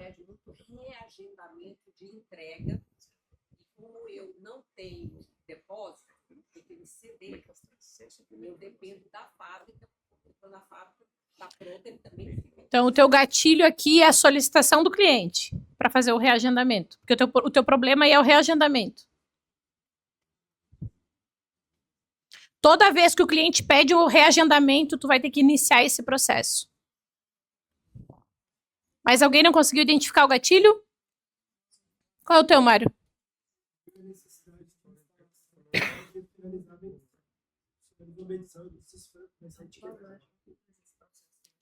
pede muito reagendamento de entrega. E como eu não tenho depósito, eu tenho que ceder. Eu dependo da fábrica, porque quando a fábrica está pronta, ele também fica. Então, o teu gatilho aqui é a solicitação do cliente para fazer o reagendamento. Porque o teu problema aí é o reagendamento. Toda vez que o cliente pede o reagendamento, tu vai ter que iniciar esse processo. Mas alguém não conseguiu identificar o gatilho? Qual é o teu, Mário?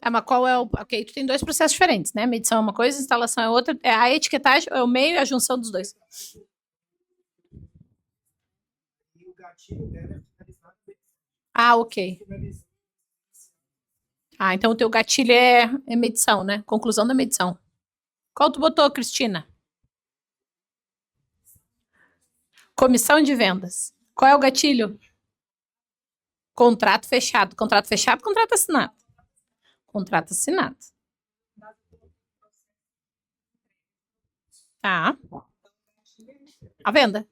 Ah, mas qual é o... Ok, tu tem dois processos diferentes, né? Medição é uma coisa, instalação é outra. É a etiquetagem, é o meio e a junção dos dois. E o gatilho dela é finalizar. Ah, ok. Ah, então o teu gatilho é medição, né? Conclusão da medição. Qual tu botou, Cristina? Comissão de vendas. Qual é o gatilho? Contrato fechado. Contrato fechado, contrato assinado. Contrato assinado. Tá. A venda.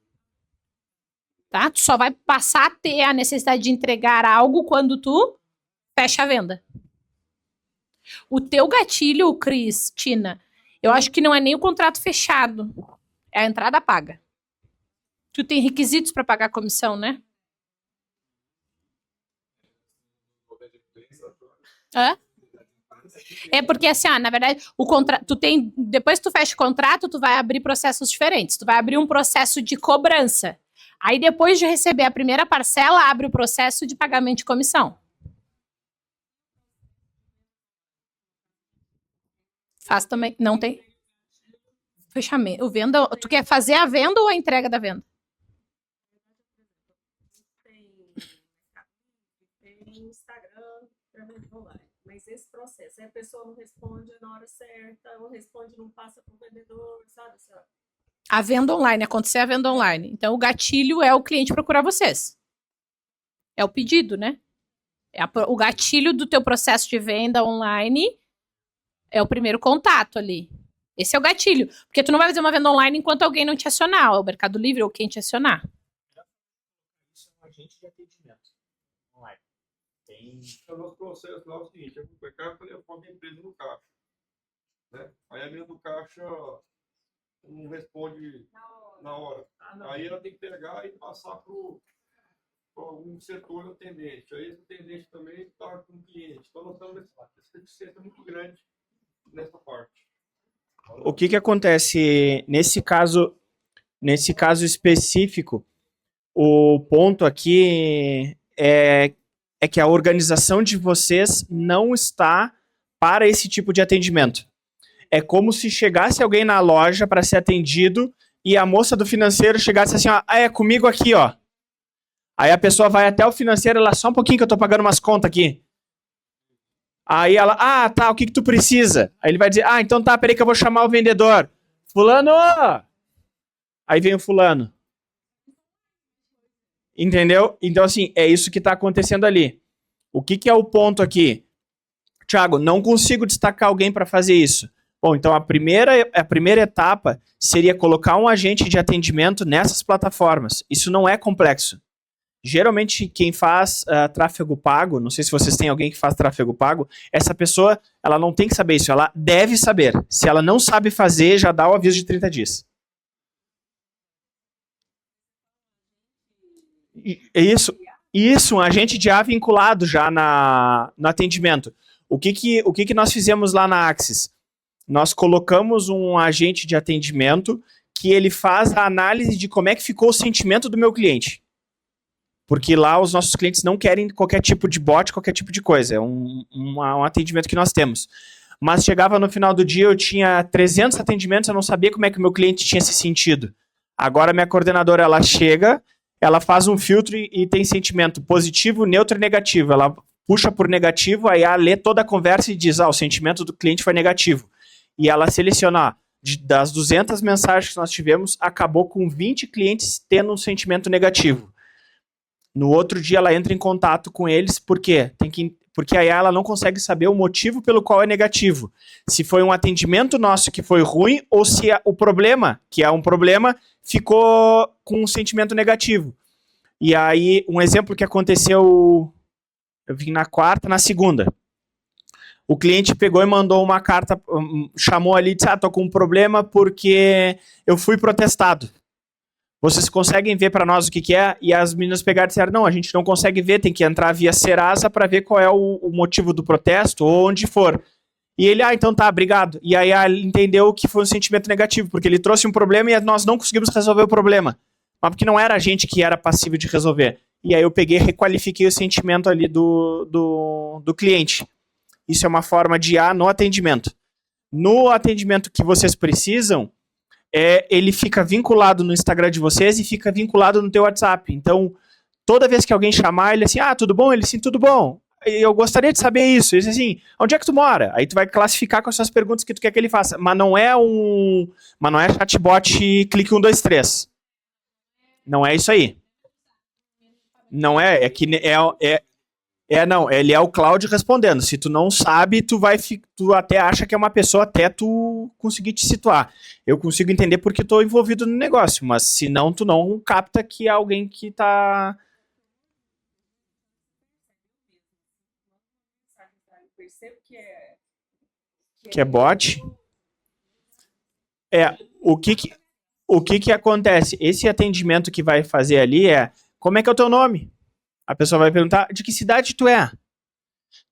Tá? Tu só vai passar a ter a necessidade de entregar algo quando tu fecha a venda. O teu gatilho, Cristina, eu acho que não é nem o contrato fechado. É a entrada paga. Tu tem requisitos para pagar a comissão, né? Hã? É porque, assim, na verdade, tu tem, depois que tu fecha o contrato, tu vai abrir processos diferentes. Tu vai abrir um processo de cobrança. Aí, depois de receber a primeira parcela, abre o processo de pagamento de comissão. Faz também. Não tem? Fechamento. Venda, tu quer fazer a venda ou a entrega da venda? Tem Instagram, online. Mas esse processo, a pessoa não responde na hora certa, ou responde não passa para o vendedor, sabe? A venda online, acontecer a venda online. Então, o gatilho é o cliente procurar vocês. É o pedido, né? O gatilho do teu processo de venda online é o primeiro contato ali. Esse é o gatilho. Porque tu não vai fazer uma venda online enquanto alguém não te acionar, ou o Mercado Livre ou quem te acionar. Isso é um agente de atendimento online. Tem... O nosso processo lá é o seguinte, eu pego o telefone da empresa no caixa. Né? Aí a menina do caixa não responde na hora. Aí ela tem que pegar e passar para algum setor atendente. Aí esse atendente também está com o cliente. Então nós estamos nessa deficiência muito grande nessa parte. O que acontece nesse caso específico? O ponto aqui é que a organização de vocês não está para esse tipo de atendimento. É como se chegasse alguém na loja para ser atendido e a moça do financeiro chegasse assim, ó, é comigo aqui, ó. Aí a pessoa vai até o financeiro, lá só um pouquinho que eu tô pagando umas contas aqui. Aí ela, tá, o que tu precisa? Aí ele vai dizer, então tá, peraí que eu vou chamar o vendedor. Fulano! Aí vem o fulano. Entendeu? Então, assim, é isso que tá acontecendo ali. O que é o ponto aqui? Thiago, não consigo destacar alguém para fazer isso. Bom, então a primeira etapa seria colocar um agente de atendimento nessas plataformas. Isso não é complexo. Geralmente, quem faz tráfego pago, não sei se vocês têm alguém que faz tráfego pago, essa pessoa, ela não tem que saber isso, ela deve saber. Se ela não sabe fazer, já dá o aviso de 30 dias. Isso, um agente de A vinculado já no atendimento. O que nós fizemos lá na Axis? Nós colocamos um agente de atendimento que ele faz a análise de como é que ficou o sentimento do meu cliente. Porque lá os nossos clientes não querem qualquer tipo de bot, qualquer tipo de coisa. É um atendimento que nós temos. Mas chegava no final do dia, eu tinha 300 atendimentos, eu não sabia como é que o meu cliente tinha se sentido. Agora minha coordenadora, ela chega, ela faz um filtro e tem sentimento positivo, neutro e negativo. Ela puxa por negativo, aí ela lê toda a conversa e diz, o sentimento do cliente foi negativo. E ela seleciona, das 200 mensagens que nós tivemos, acabou com 20 clientes tendo um sentimento negativo. No outro dia ela entra em contato com eles, por quê? porque a IA ela não consegue saber o motivo pelo qual é negativo. Se foi um atendimento nosso que foi ruim ou se o problema, que é um problema, ficou com um sentimento negativo. E aí, um exemplo que aconteceu, eu vim na quarta, na segunda. O cliente pegou e mandou uma carta, chamou ali e disse, tô com um problema porque eu fui protestado. Vocês conseguem ver para nós o que é? E as meninas pegaram e disseram, não, a gente não consegue ver, tem que entrar via Serasa para ver qual é o motivo do protesto ou onde for. E ele, então tá, obrigado. E aí ele entendeu que foi um sentimento negativo, porque ele trouxe um problema e nós não conseguimos resolver o problema. Mas porque não era a gente que era passivo de resolver. E aí eu peguei e requalifiquei o sentimento ali do cliente. Isso é uma forma de IA no atendimento. No atendimento que vocês precisam, ele fica vinculado no Instagram de vocês e fica vinculado no teu WhatsApp. Então, toda vez que alguém chamar, ele assim, tudo bom? Ele assim, tudo bom. Eu gostaria de saber isso. Ele assim, onde é que tu mora? Aí tu vai classificar com as suas perguntas que tu quer que ele faça. Mas não é chatbot clique 1, 2, 3. Não é isso aí. Não é, não, ele é o Cláudio respondendo. Se tu não sabe, tu até acha que é uma pessoa até tu conseguir te situar. Eu consigo entender porque estou envolvido no negócio, mas se não, tu não capta que é alguém que tá... Eu percebo Que é bot? O que acontece? Esse atendimento que vai fazer ali como é que é o teu nome? A pessoa vai perguntar, de que cidade tu é?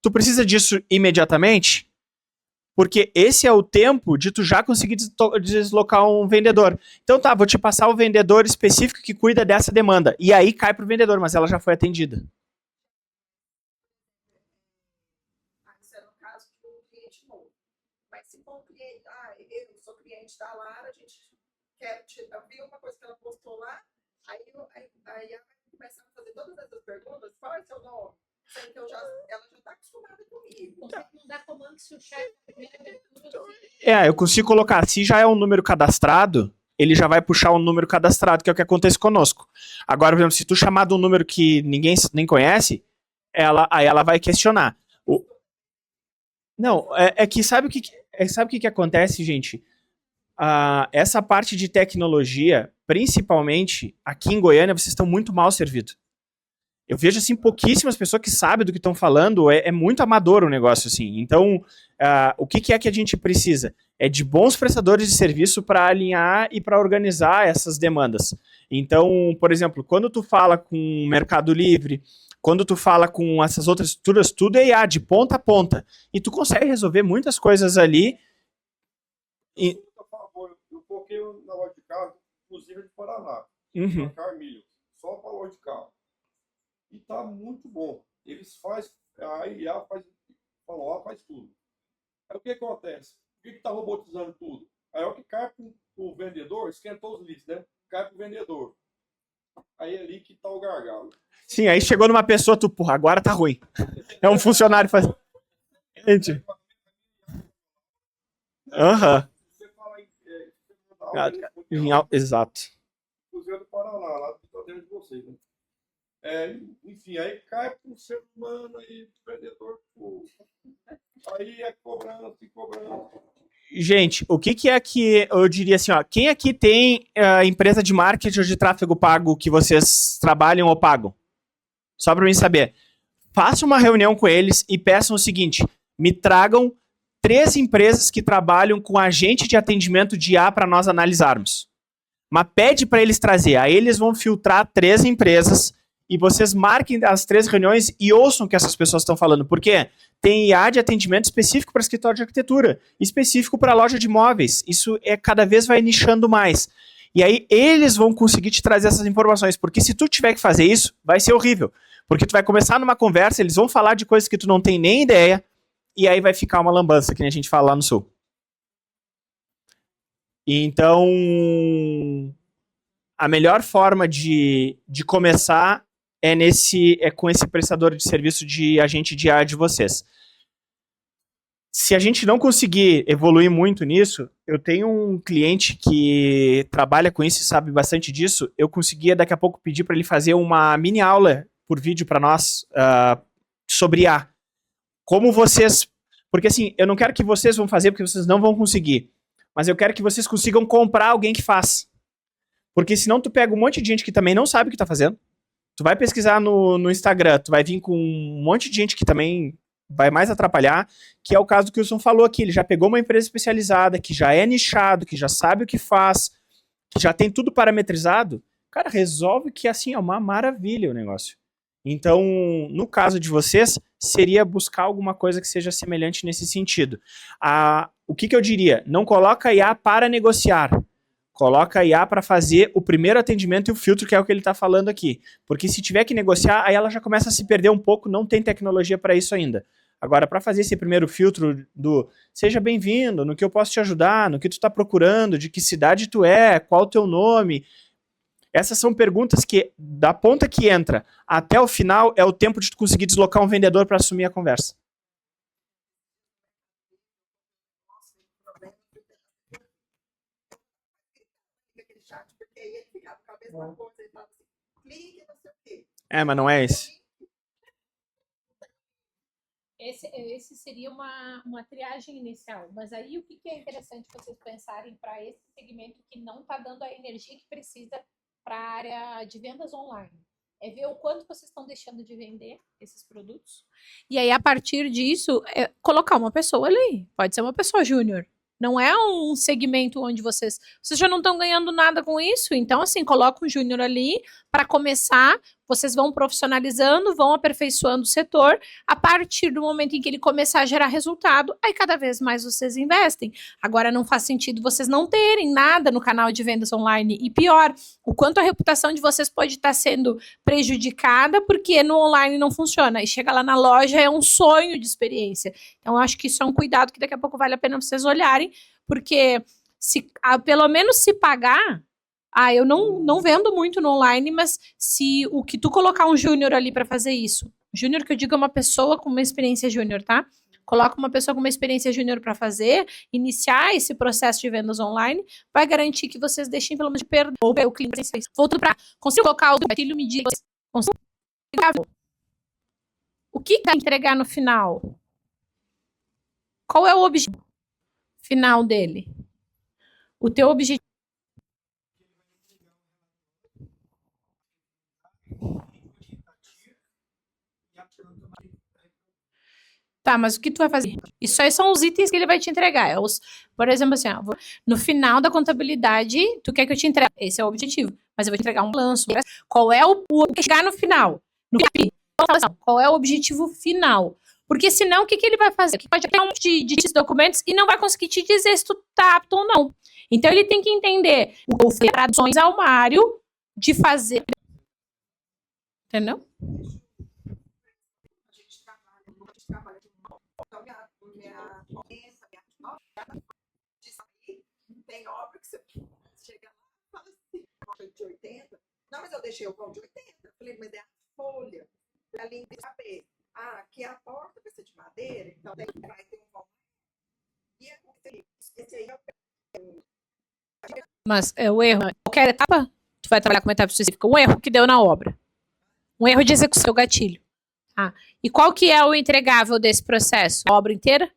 Tu precisa disso imediatamente? Porque esse é o tempo de tu já conseguir deslocar um vendedor. Então tá, vou te passar o vendedor específico que cuida dessa demanda. E aí cai pro vendedor, mas ela já foi atendida. Isso era o caso de um cliente novo. Mas se for um cliente, eu sou cliente da Lara, a gente quer ver uma coisa que ela postou lá, aí ela vai começar a fazer todas essas perguntas, qual é o seu nome? Sendo que ela já está acostumada comigo. Não dá comando se o chefe... Eu consigo colocar, se já é um número cadastrado, ele já vai puxar um número cadastrado, que é o que acontece conosco. Agora, por exemplo, se tu chamar de um número que ninguém nem conhece, aí ela vai questionar. Não, que sabe o que acontece, gente? Essa parte de tecnologia, principalmente aqui em Goiânia, vocês estão muito mal servidos. Eu vejo assim pouquíssimas pessoas que sabem do que estão falando, é muito amador o negócio assim. Então, o que é que a gente precisa? É de bons prestadores de serviço para alinhar e para organizar essas demandas. Então, por exemplo, quando tu fala com o Mercado Livre, quando tu fala com essas outras estruturas, tudo é IA, de ponta a ponta. E tu consegue resolver muitas coisas ali. Eu coloquei na loja de carro, inclusive de Paraná, na Carmilho, só para loja de carro. E tá muito bom. Eles fazem, a IA faz tudo. Aí o que acontece? Por que tá robotizando tudo? Aí é o que cai pro vendedor, esquentou os leads, né? Cai pro vendedor. Aí é ali que tá o gargalo. Sim, aí chegou numa pessoa, porra, agora tá ruim. É um funcionário fazendo. Gente. Você fala Exato. Cruzeiro do Paraná, lá dentro de vocês, né? Enfim, aí cai pro ser humano aí, vendedor, aí é cobrança e cobrança. Gente, o que é que eu diria assim, quem aqui tem empresa de marketing ou de tráfego pago que vocês trabalham ou pagam? Só para mim saber. Faça uma reunião com eles e peçam o seguinte, me tragam 3 empresas que trabalham com agente de atendimento de IA para nós analisarmos. Mas pede para eles trazer, aí eles vão filtrar 3 empresas e vocês marquem as 3 reuniões e ouçam o que essas pessoas estão falando. Por quê? Tem IA de atendimento específico para escritório de arquitetura, específico para loja de imóveis. Isso cada vez vai nichando mais. E aí eles vão conseguir te trazer essas informações, porque se tu tiver que fazer isso, vai ser horrível. Porque tu vai começar numa conversa, eles vão falar de coisas que tu não tem nem ideia, e aí vai ficar uma lambança, que nem a gente fala lá no Sul. Então, a melhor forma de começar é com esse prestador de serviço de agente de IA de vocês. Se a gente não conseguir evoluir muito nisso, eu tenho um cliente que trabalha com isso e sabe bastante disso, eu conseguia daqui a pouco pedir para ele fazer uma mini aula por vídeo para nós sobre IA. como vocês... Porque assim, eu não quero que vocês vão fazer porque vocês não vão conseguir. Mas eu quero que vocês consigam comprar alguém que faz. Porque senão tu pega um monte de gente que também não sabe o que tá fazendo. Tu vai pesquisar no Instagram, tu vai vir com um monte de gente que também vai mais atrapalhar, que é o caso do que o Wilson falou aqui. Ele já pegou uma empresa especializada, que já é nichado, que já sabe o que faz, que já tem tudo parametrizado. Cara, resolve que assim é uma maravilha o negócio. Então, no caso de vocês, seria buscar alguma coisa que seja semelhante nesse sentido. O que eu diria? Não coloca IA para negociar. Coloca IA para fazer o primeiro atendimento e o filtro, que é o que ele está falando aqui. Porque se tiver que negociar, aí ela já começa a se perder um pouco, não tem tecnologia para isso ainda. Agora, para fazer esse primeiro filtro do seja bem-vindo, no que eu posso te ajudar, no que tu está procurando, de que cidade tu é, qual o teu nome... Essas são perguntas que, da ponta que entra até o final, é o tempo de tu conseguir deslocar um vendedor para assumir a conversa. Mas não é esse. Esse seria uma triagem inicial. Mas aí o que é interessante vocês pensarem para esse segmento que não está dando a energia que precisa para a área de vendas online? É ver o quanto vocês estão deixando de vender esses produtos. E aí, a partir disso, colocar uma pessoa ali. Pode ser uma pessoa júnior. Não é um segmento onde vocês já não estão ganhando nada com isso. Então, assim, coloca um júnior ali para começar. Vocês vão profissionalizando, vão aperfeiçoando o setor. A partir do momento em que ele começar a gerar resultado, aí cada vez mais vocês investem. Agora, não faz sentido vocês não terem nada no canal de vendas online. E pior, o quanto a reputação de vocês pode estar sendo prejudicada porque no online não funciona. E chega lá na loja, é um sonho de experiência. Então, eu acho que isso é um cuidado que daqui a pouco vale a pena vocês olharem, porque pelo menos se pagar... eu não vendo muito no online, mas se o que tu colocar um júnior ali para fazer isso, júnior que eu digo é uma pessoa com uma experiência júnior, tá? Coloca uma pessoa com uma experiência júnior para fazer, iniciar esse processo de vendas online, vai garantir que vocês deixem pelo menos de perder o cliente. Voltando para conseguir colocar o gatilho, medir, o que vai entregar no final? Qual é o objetivo final dele? O teu objetivo. Tá, mas o que tu vai fazer? Isso aí são os itens que ele vai te entregar. Por exemplo, assim, no final da contabilidade, tu quer que eu te entregue? Esse é o objetivo. Mas eu vou te entregar um balanço. Qual é o que chegar no final? Qual é o objetivo final? Porque senão, o que ele vai fazer? Ele pode ter um monte de documentos e não vai conseguir te dizer se tu tá apto ou não. Então, ele tem que entender o que traduções ao Mário de fazer. Entendeu? Tem obra que você chega lá e fala assim, de 80. Não, mas eu deixei o pão de 80. Eu falei, mas é a folha. Ali tem que saber. Aqui a porta vai ser de madeira, então vai ter um pão. E esse aí é o... Mas o erro, qualquer etapa, tu vai trabalhar com uma etapa específica. Um erro que deu na obra. Um erro de execução, o gatilho. E qual que é o entregável desse processo? A obra inteira?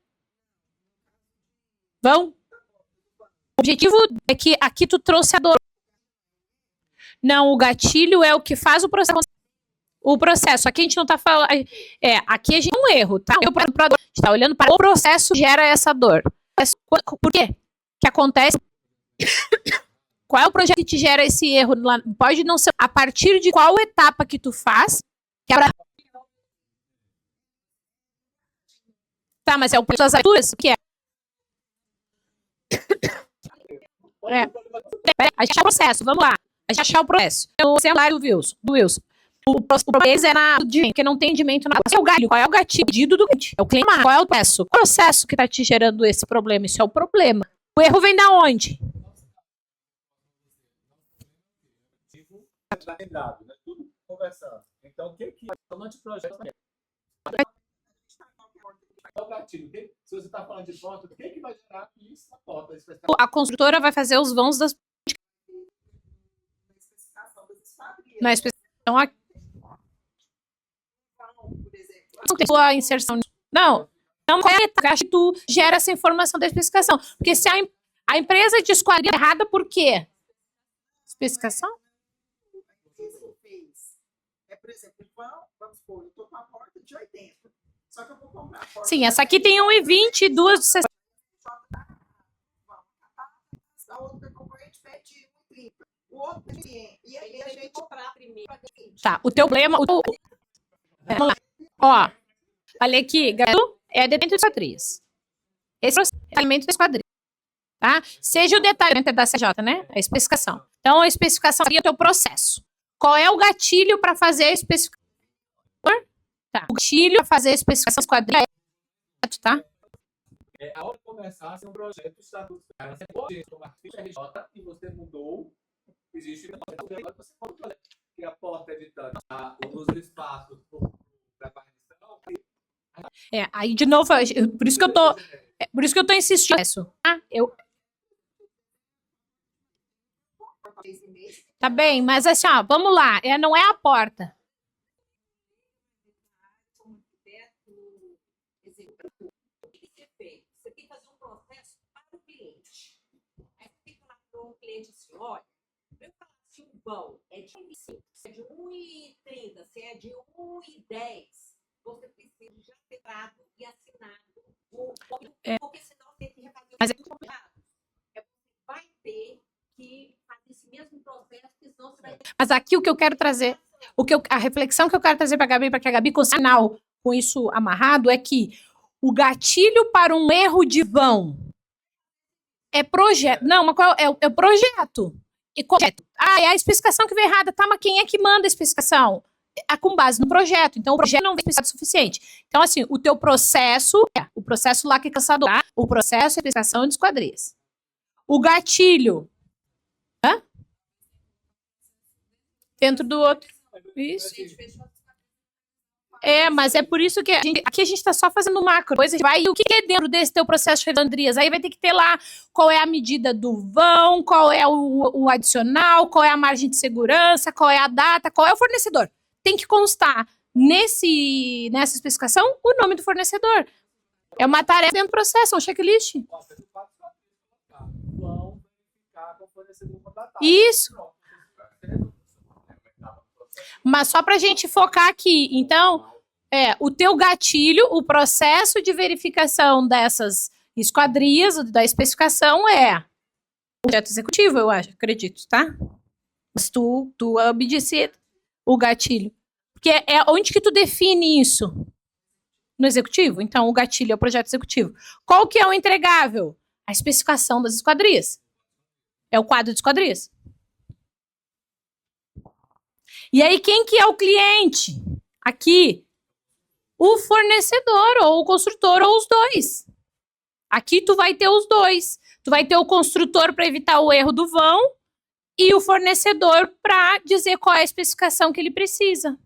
Vão? O objetivo é que aqui tu trouxe a dor. Não, o gatilho é o que faz o processo. O processo, aqui a gente não tá falando... aqui a gente tem um erro, tá? A gente tá olhando para o processo que gera essa dor. Por quê? Que acontece... Qual é o projeto que te gera esse erro? Pode não ser... A partir de qual etapa que tu faz... Tá, mas é o preço das alturas? O que é? A gente achar o processo, vamos lá. A gente achar o processo. O celular do Wilson. O problema é na porque não tem rendimento na. Qual é o gatilho do cliente? É o cliente. Qual é o processo? O processo que está te gerando esse problema. Isso é o problema. O erro vem da onde? Tudo conversando. Então, o que o anteprojeto é? O gatilho. Se você está falando de porta, o que vai gerar isso na porta? A construtora vai fazer os vãos das. Na especificação aqui. A inserção Não, não é que tu gera essa informação da especificação. Porque se a empresa de esquadria é errada, por quê? Especificação? Por exemplo, vamos supor, eu estou com a porta de 80. Só que eu vou comprar a porta. Sim, essa aqui tem 1,20 e duas de 60. A outra concorrente pede 1,30. O outro cliente. E aí a gente comprar primeiro. Tá, o teu problema. Vamos lá. Ó, falei aqui, gato é dentro de esquadrias. Esse é o elemento da esquadria. Tá? Seja o detalhamento da CJ, né? A especificação. Então, a especificação seria o teu processo. Qual é o gatilho para fazer a especificação? Tá. O gatilho para fazer a especificação da esquadria é, tá? A hora de começar a ser um projeto estatutário. Você pode tomar ficha RJ e você mudou. Existe uma agora você pode fazer. Que a porta é de tanto. Os espaços para guarnição. Aí de novo, por isso que eu tô insistindo nisso. Tá? Tá bem, mas assim, ó, vamos lá. Não é a porta. O que você fez? Você tem que fazer um processo para o cliente. Aí você tem que falar para o cliente assim, olha, eu falar se o vão é de 1,5, se é de 1,30, se é de 1,10, você precisa já ter dado e assinado. Porque senão você tem que refazer Mas o contrato. Você vai ter que fazer esse mesmo processo, porque senão você vai ter. Mas aqui o que eu quero trazer, a reflexão que eu quero trazer para a Gabi, para que a Gabi consiga final com isso amarrado, é que o gatilho para um erro de vão é projeto. Não, mas qual é o projeto? E projeto. É a especificação que veio errada. Tá, mas quem é que manda a especificação? Com base no projeto. Então, o projeto não vem especificado o suficiente. Então, assim, o teu processo, o processo lá que é caçador, tá? O processo é a especificação de esquadrias. O gatilho. Dentro do outro. Isso. Mas é por isso que aqui a gente tá só fazendo macro. Depois a gente vai, e o que é dentro desse teu processo de redondrias? Aí vai ter que ter lá qual é a medida do vão, qual é o adicional, qual é a margem de segurança, qual é a data, qual é o fornecedor. Tem que constar nessa especificação o nome do fornecedor. É uma tarefa dentro do processo, é um checklist. Vão verificar com o fornecedor contratado. Isso. Mas só para a gente focar aqui, então, o teu gatilho, o processo de verificação dessas esquadrias, da especificação é o projeto executivo, eu acho, acredito, tá? Mas tu obedece o gatilho. Porque é onde que tu define isso? No executivo? Então, o gatilho é o projeto executivo. Qual que é o entregável? A especificação das esquadrias. É o quadro de esquadrias. E aí, quem que é o cliente? Aqui, o fornecedor, ou o construtor, ou os dois. Aqui tu vai ter os dois. Tu vai ter o construtor para evitar o erro do vão e o fornecedor para dizer qual é a especificação que ele precisa.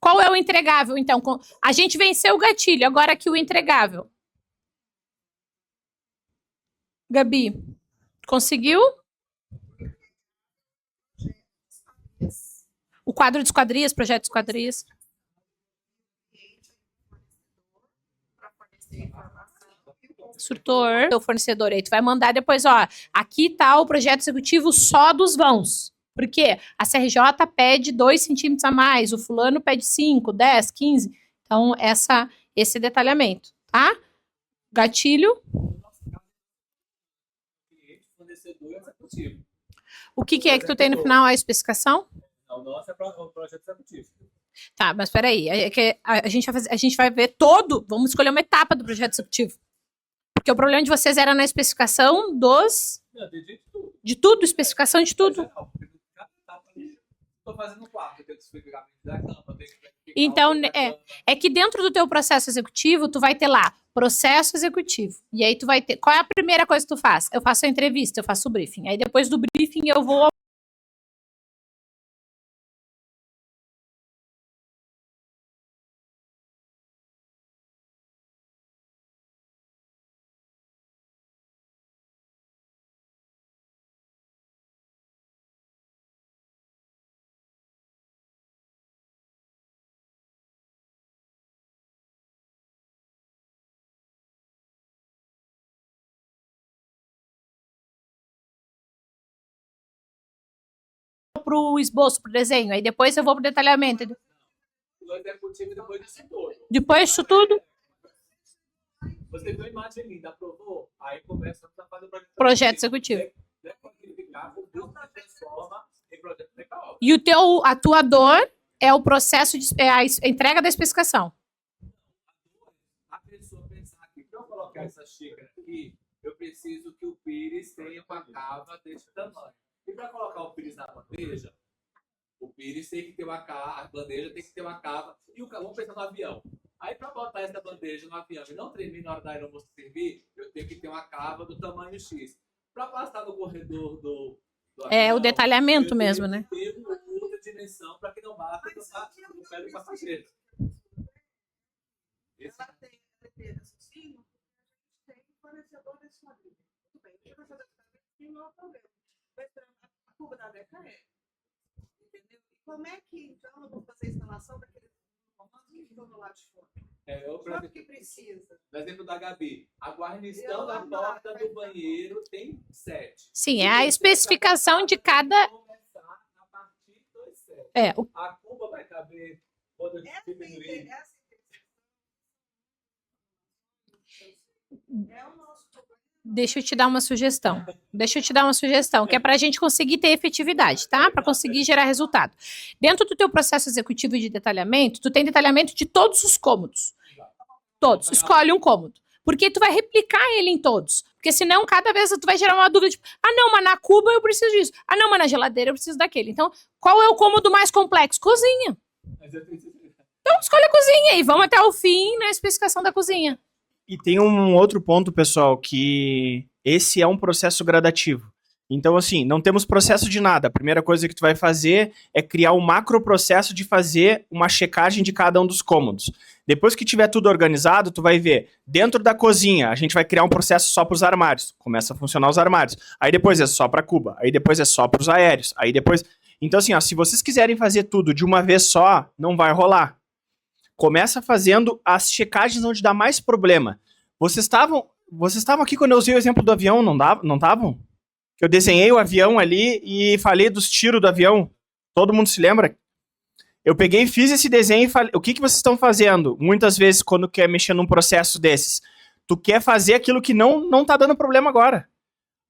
Qual é o entregável, então? A gente venceu o gatilho, agora aqui o entregável. Gabi, conseguiu? O quadro de esquadrias, projeto de esquadrias. Instrutor, teu fornecedor aí, tu vai mandar depois, ó, aqui tá o projeto executivo só dos vãos. Por quê? A CRJ pede 2 centímetros a mais, o fulano pede 5, 10, 15. Então, esse detalhamento, tá? Gatilho. Cliente, fornecedor e executivo. O que é que tu tem no final? A especificação? O nosso é o projeto executivo. Tá, mas peraí, a gente vai ver todo, vamos escolher uma etapa do projeto executivo. Porque o problema de vocês era na especificação de tudo, especificação de tudo. Estou fazendo 4, tem que explicar da campa, tem que Então, é que dentro do teu processo executivo, tu vai ter lá, processo executivo. E aí tu vai ter, qual é a primeira coisa que tu faz? Eu faço a entrevista, eu faço o briefing. Aí depois do briefing eu vou pro esboço, pro desenho. Aí depois eu vou pro detalhamento. o executivo depois disso tudo. Depois disso tudo, Você viu a imagem linda, aprovou? Aí começa a fazer o projeto executivo. Decodificar, o business transforma em projeto legal. E o teu atuador é o processo é a entrega da especificação. A pessoa pensar que para eu colocar essa xícara aqui, eu preciso que o pires tenha uma cava desse tamanho. E para colocar o pires na bandeja, o pires tem que ter uma cava, a bandeja tem que ter uma cava. E vamos pensar no avião. Aí, para botar essa bandeja no avião e não tremer na hora da aeromoça servir, eu tenho que ter uma cava do tamanho X. Para passar no corredor do É avião, o detalhamento eu mesmo, tenho né? que ter uma outra dimensão para que não bata no pé do passageiro. Esse Ela tem raciocínio, a gente tem fornecedor desse quadrilho. Tudo bem, deixa eu fazer aqui, não é problema. A curva da DECA é. Entendeu? E como é que, então, eu vou fazer a instalação daquele comando que ficou no lado de fora? Quanto que precisa? No exemplo da Gabi, a guarnição da porta do banheiro tem 7. Sim, é a especificação de cada. Começar a partir dos 7. É, A cuba vai caber quando eu Essa diminuir. É o nosso problema. deixa eu te dar uma sugestão. Que é para a gente conseguir ter efetividade, tá? Para conseguir gerar resultado. Dentro do teu processo executivo de detalhamento, tu tem detalhamento de todos os cômodos. Todos. Escolhe um cômodo. Porque tu vai replicar ele em todos. Porque senão, cada vez tu vai gerar uma dúvida, tipo, ah, não, mas na cuba eu preciso disso. Ah, não, mas na geladeira eu preciso daquele. Então, qual é o cômodo mais complexo? Cozinha. Então, escolhe a cozinha e vamos até o fim na especificação da cozinha. E tem um outro ponto, pessoal, que esse é um processo gradativo. Então, assim, não temos processo de nada. A primeira coisa que tu vai fazer é criar um macro processo de fazer uma checagem de cada um dos cômodos. Depois que tiver tudo organizado, tu vai ver, dentro da cozinha, a gente vai criar um processo só para os armários. Começa a funcionar os armários. Aí depois é só para cuba. Aí depois é só para os aéreos. Aí depois... Então, assim, ó, se vocês quiserem fazer tudo de uma vez só, não vai rolar. Começa fazendo as checagens onde dá mais problema. Vocês estavam aqui quando eu usei o exemplo do avião, não estavam? Eu desenhei o avião ali e falei dos tiros do avião. Todo mundo se lembra? Eu peguei, fiz esse desenho e falei, o que vocês estão fazendo? Muitas vezes, quando quer mexer num processo desses, tu quer fazer aquilo que não tá dando problema agora.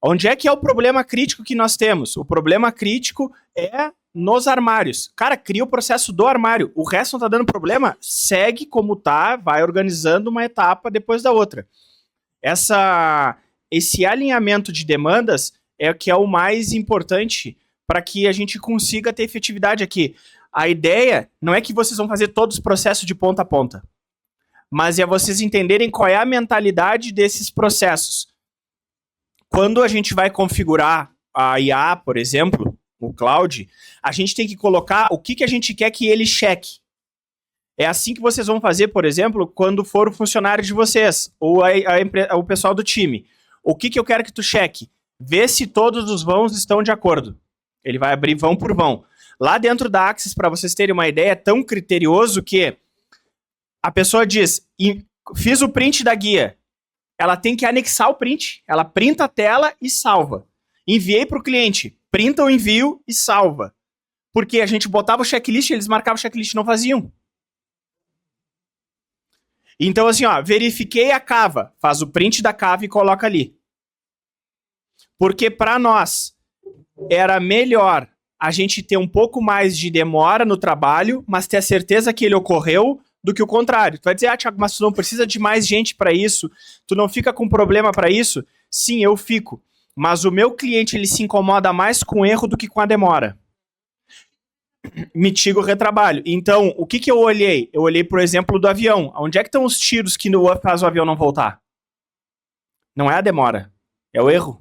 Onde é que é o problema crítico que nós temos? O problema crítico é nos armários. Cara, cria o processo do armário. O resto não tá dando problema? Segue como tá, vai organizando uma etapa depois da outra. Esse alinhamento de demandas é o que é o mais importante para que a gente consiga ter efetividade aqui. A ideia não é que vocês vão fazer todos os processos de ponta a ponta, mas é vocês entenderem qual é a mentalidade desses processos. Quando a gente vai configurar a IA, por exemplo, o cloud, a gente tem que colocar o que a gente quer que ele cheque. É assim que vocês vão fazer, por exemplo, quando for o funcionário de vocês, ou o pessoal do time. O que eu quero que tu cheque? Vê se todos os vãos estão de acordo. Ele vai abrir vão por vão. Lá dentro da Axis, para vocês terem uma ideia, é tão criterioso que a pessoa diz, fiz o print da guia. Ela tem que anexar o print. Ela printa a tela e salva. Enviei para o cliente. Printa o envio e salva. Porque a gente botava o checklist, eles marcavam o checklist e não faziam. Então, assim, ó, verifiquei a cava. Faz o print da cava e coloca ali. Porque para nós era melhor a gente ter um pouco mais de demora no trabalho, mas ter a certeza que ele ocorreu, do que o contrário. Tu vai dizer, Thiago, mas tu não precisa de mais gente para isso? Tu não fica com problema para isso? Sim, eu fico. Mas o meu cliente, ele se incomoda mais com o erro do que com a demora. Mitiga o retrabalho. Então, o que eu olhei? Eu olhei, por exemplo, do avião. Onde é que estão os tiros que faz o avião não voltar? Não é a demora, é o erro.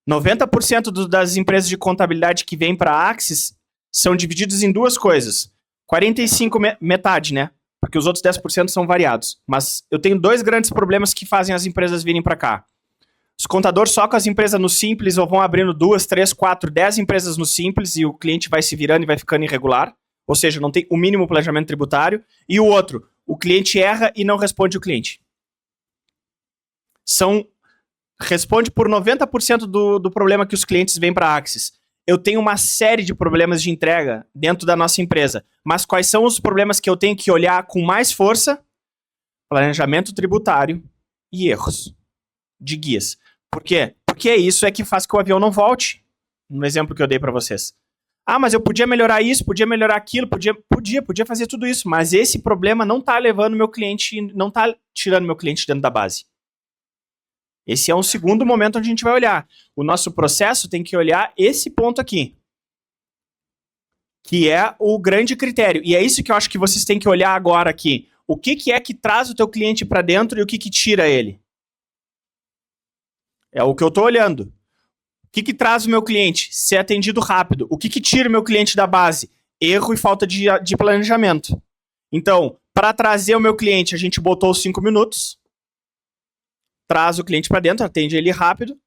90% das empresas de contabilidade que vêm para a Axis são divididos em duas coisas. 45 metade, né? Porque os outros 10% são variados. Mas eu tenho dois grandes problemas que fazem as empresas virem para cá. Os contadores só com as empresas no Simples ou vão abrindo 2, 3, 4, 10 empresas no Simples e o cliente vai se virando e vai ficando irregular. Ou seja, não tem o mínimo planejamento tributário. E o outro, o cliente erra e não responde o cliente. Responde por 90% do problema que os clientes vêm para a Axis. Eu tenho uma série de problemas de entrega dentro da nossa empresa. Mas quais são os problemas que eu tenho que olhar com mais força? Planejamento tributário e erros de guias. Por quê? Porque isso é que faz que o avião não volte. No exemplo que eu dei para vocês. Ah, mas eu podia melhorar isso, podia melhorar aquilo, podia fazer tudo isso. Mas esse problema não está levando meu cliente, não está tirando meu cliente dentro da base. Esse é um segundo momento onde a gente vai olhar. O nosso processo tem que olhar esse ponto aqui. Que é o grande critério. E é isso que eu acho que vocês têm que olhar agora aqui. O que é que traz o teu cliente para dentro e o que tira ele? É o que eu estou olhando. O que traz o meu cliente? Ser atendido rápido. O que tira o meu cliente da base? Erro e falta de planejamento. Então, para trazer o meu cliente, a gente botou os 5 minutos. Traz o cliente para dentro, atende ele rápido.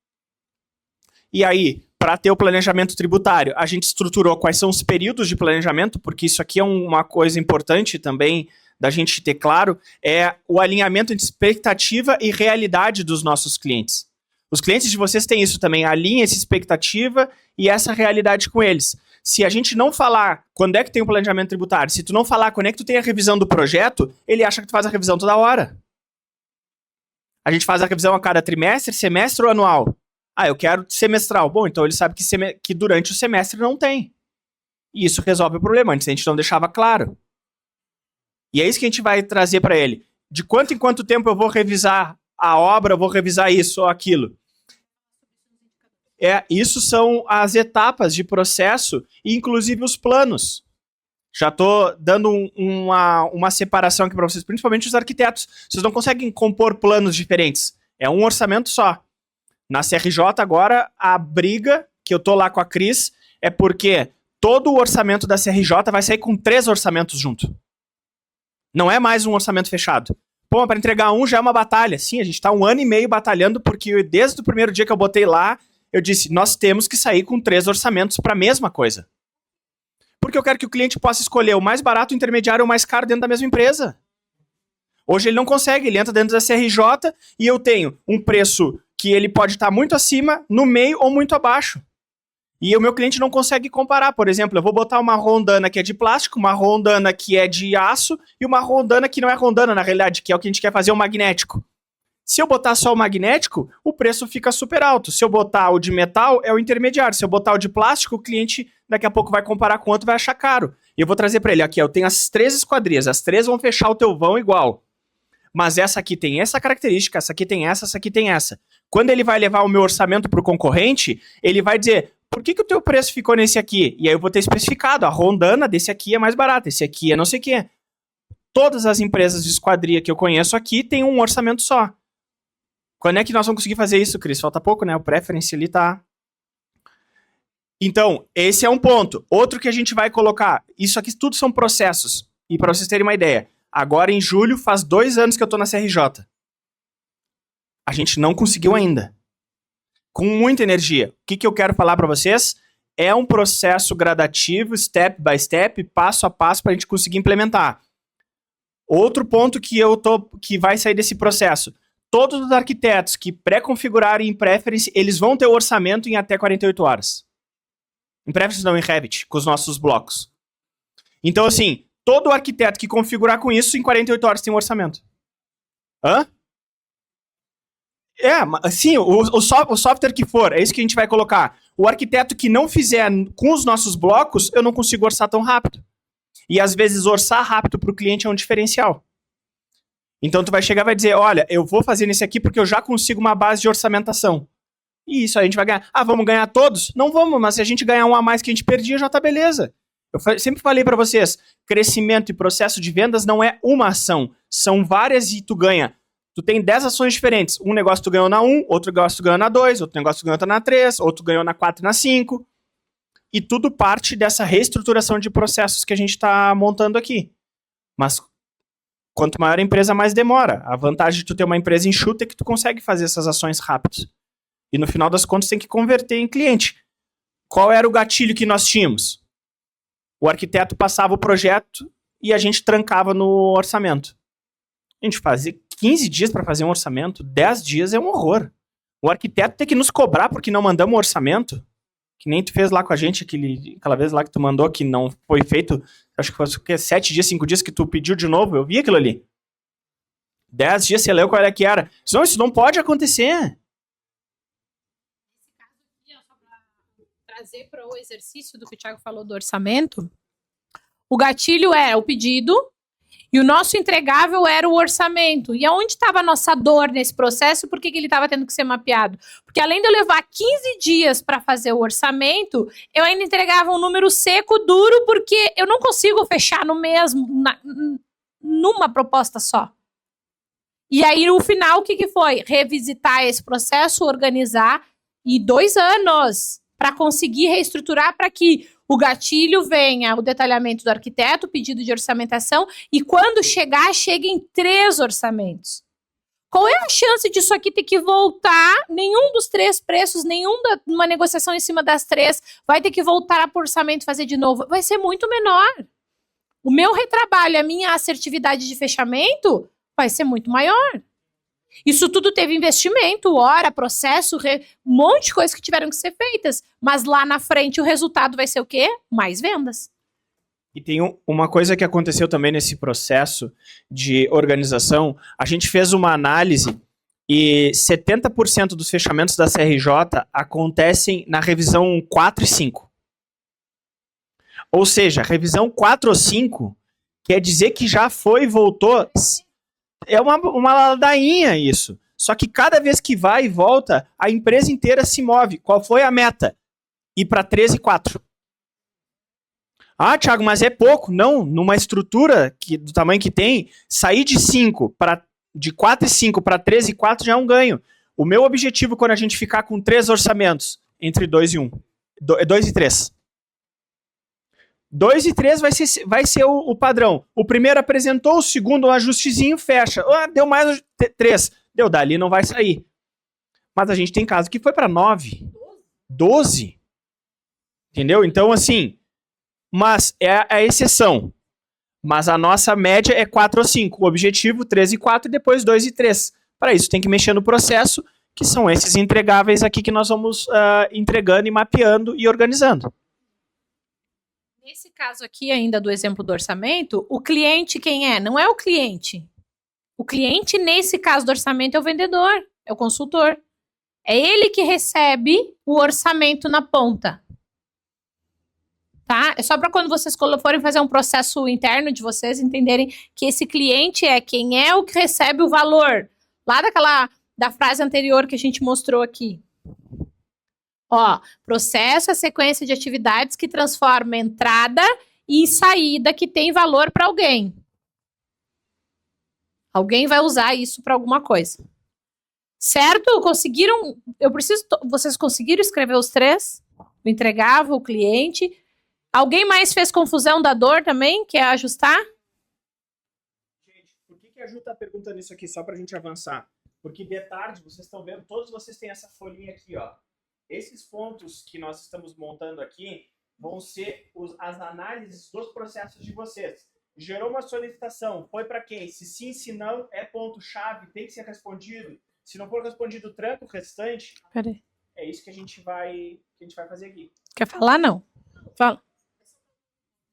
E aí, para ter o planejamento tributário, a gente estruturou quais são os períodos de planejamento, porque isso aqui é uma coisa importante também da gente ter claro, é o alinhamento entre expectativa e realidade dos nossos clientes. Os clientes de vocês têm isso também, alinha essa expectativa e essa realidade com eles. Se a gente não falar quando é que tem o planejamento tributário, se tu não falar quando é que tu tem a revisão do projeto, ele acha que tu faz a revisão toda hora. A gente faz a revisão a cada trimestre, semestre ou anual? Ah, eu quero semestral. Bom, então ele sabe que durante o semestre não tem. E isso resolve o problema, antes a gente não deixava claro. E é isso que a gente vai trazer para ele. De quanto em quanto tempo eu vou revisar a obra, eu vou revisar isso ou aquilo? Isso são as etapas de processo, inclusive os planos. Já estou dando uma separação aqui para vocês, principalmente os arquitetos. Vocês não conseguem compor planos diferentes. É um orçamento só. Na CRJ agora, a briga que eu estou lá com a Cris é porque todo o orçamento da CRJ vai sair com 3 orçamentos junto. Não é mais um orçamento fechado. Pô, para entregar um já é uma batalha. Sim, a gente está 1 ano e meio batalhando porque desde o primeiro dia que eu botei lá, eu disse, nós temos que sair com 3 orçamentos para a mesma coisa. Porque eu quero que o cliente possa escolher o mais barato, o intermediário ou o mais caro dentro da mesma empresa. Hoje ele não consegue, ele entra dentro da CRJ e eu tenho um preço que ele pode estar muito acima, no meio ou muito abaixo. E o meu cliente não consegue comparar. Por exemplo, eu vou botar uma rondana que é de plástico, uma rondana que é de aço e uma rondana que não é rondana, na realidade, que é o que a gente quer fazer, o magnético. Se eu botar só o magnético, o preço fica super alto. Se eu botar o de metal, é o intermediário. Se eu botar o de plástico, o cliente daqui a pouco vai comparar com outro e vai achar caro. E eu vou trazer para ele, aqui, eu tenho as 3 esquadrias, as 3 vão fechar o teu vão igual. Mas essa aqui tem essa característica, essa aqui tem essa aqui tem essa. Quando ele vai levar o meu orçamento para o concorrente, ele vai dizer, por que o teu preço ficou nesse aqui? E aí eu vou ter especificado, a rondana desse aqui é mais barata, esse aqui é não sei o quê. Todas as empresas de esquadria que eu conheço aqui têm um orçamento só. Quando é que nós vamos conseguir fazer isso, Cris? Falta pouco, né? O preference ali tá... Então, esse é um ponto. Outro que a gente vai colocar, isso aqui tudo são processos. E para vocês terem uma ideia, agora em julho faz 2 anos que eu tô na CRJ. A gente não conseguiu ainda. Com muita energia. O que eu quero falar para vocês? É um processo gradativo, step by step, passo a passo, para a gente conseguir implementar. Outro ponto que vai sair desse processo. Todos os arquitetos que pré-configurarem em Preference, eles vão ter o orçamento em até 48 horas. Em Preference não, em Revit, com os nossos blocos. Então, assim, todo arquiteto que configurar com isso, em 48 horas tem um orçamento. Hã? Sim, o software que for, é isso que a gente vai colocar. O arquiteto que não fizer com os nossos blocos, eu não consigo orçar tão rápido. E às vezes orçar rápido para o cliente é um diferencial. Então tu vai chegar e vai dizer, olha, eu vou fazer nesse aqui porque eu já consigo uma base de orçamentação. E isso a gente vai ganhar. Ah, vamos ganhar todos? Não vamos, mas se a gente ganhar um a mais que a gente perdia, já tá beleza. Eu sempre falei para vocês, crescimento e processo de vendas não é uma ação, são várias e tu ganha. Tu tem 10 ações diferentes. Um negócio tu ganhou na 1, outro negócio tu ganhou na 2, outro negócio tu ganhou na 3, outro ganhou na 4 e na 5. E tudo parte dessa reestruturação de processos que a gente está montando aqui. Mas quanto maior a empresa, mais demora. A vantagem de tu ter uma empresa enxuta é que tu consegue fazer essas ações rápidas. E no final das contas tem que converter em cliente. Qual era o gatilho que nós tínhamos? O arquiteto passava o projeto e a gente trancava no orçamento. A gente fazia 15 dias para fazer um orçamento, 10 dias é um horror. O arquiteto tem que nos cobrar porque não mandamos um orçamento. Que nem tu fez lá com a gente, aquela vez lá que tu mandou que não foi feito, acho que foi 7 dias, 5 dias que tu pediu de novo, eu vi aquilo ali. 10 dias você leu qual era que era. Não, isso não pode acontecer. Só para trazer para o exercício do que o Thiago falou do orçamento, o gatilho era o pedido e o nosso entregável era o orçamento. E aonde estava a nossa dor nesse processo? Por que ele estava tendo que ser mapeado? Porque além de eu levar 15 dias para fazer o orçamento, eu ainda entregava um número seco, duro, porque eu não consigo fechar no mesmo, numa proposta só. E aí, no final, o que foi? Revisitar esse processo, organizar, e 2 anos para conseguir reestruturar para que o gatilho venha o detalhamento do arquiteto, o pedido de orçamentação, e quando chegar, chegue em 3 orçamentos. Qual é a chance disso aqui ter que voltar? Nenhum dos 3 preços, uma negociação em cima das 3 vai ter que voltar para o orçamento e fazer de novo. Vai ser muito menor. O meu retrabalho, a minha assertividade de fechamento vai ser muito maior. Isso tudo teve investimento, hora, processo, um monte de coisas que tiveram que ser feitas. Mas lá na frente o resultado vai ser o quê? Mais vendas. E tem uma coisa que aconteceu também nesse processo de organização. A gente fez uma análise e 70% dos fechamentos da CRJ acontecem na revisão 4 e 5. Ou seja, revisão 4 ou 5 quer dizer que já foi e voltou. É uma ladainha isso. Só que cada vez que vai e volta, a empresa inteira se move. Qual foi a meta? Ir para 13 e 4. Ah, Thiago, mas é pouco. Não, numa estrutura do tamanho que tem, sair de 4 e 5 para 13 e 4 já é um ganho. O meu objetivo quando a gente ficar com 3 orçamentos, entre 2 e 1, 2 e 3. 2 e 3 vai ser o padrão. O primeiro apresentou, o segundo um ajustezinho, fecha. Ah, deu mais 3. Deu, dali não vai sair. Mas a gente tem caso que foi para 9. 12. Entendeu? Então, assim, mas é a exceção. Mas a nossa média é 4 ou 5. O objetivo, 3 e 4 e depois 2 e 3. Para isso, tem que mexer no processo, que são esses entregáveis aqui que nós vamos entregando e mapeando e organizando. Nesse caso aqui ainda do exemplo do orçamento, o cliente quem é? Não é o cliente. O cliente, nesse caso do orçamento, é o vendedor, é o consultor. É ele que recebe o orçamento na ponta. Tá? É só para quando vocês forem fazer um processo interno de vocês entenderem que esse cliente é quem é o que recebe o valor. Lá da frase anterior que a gente mostrou aqui. Ó, processo é a sequência de atividades que transforma entrada e saída que tem valor para alguém. Alguém vai usar isso para alguma coisa. Certo? Conseguiram? Vocês conseguiram escrever os 3? O entregável, o cliente. Alguém mais fez confusão da dor também? Quer ajustar? a Ju tá perguntando isso aqui, só pra gente avançar? Porque de tarde, vocês estão vendo, todos vocês têm essa folhinha aqui, ó. Esses pontos que nós estamos montando aqui vão ser as análises dos processos de vocês. Gerou uma solicitação, foi para quem? Se sim, se não, é ponto-chave, tem que ser respondido. Se não for respondido, tranca o restante. Peraí. É isso que a gente vai fazer aqui. Quer falar? Não. Fala.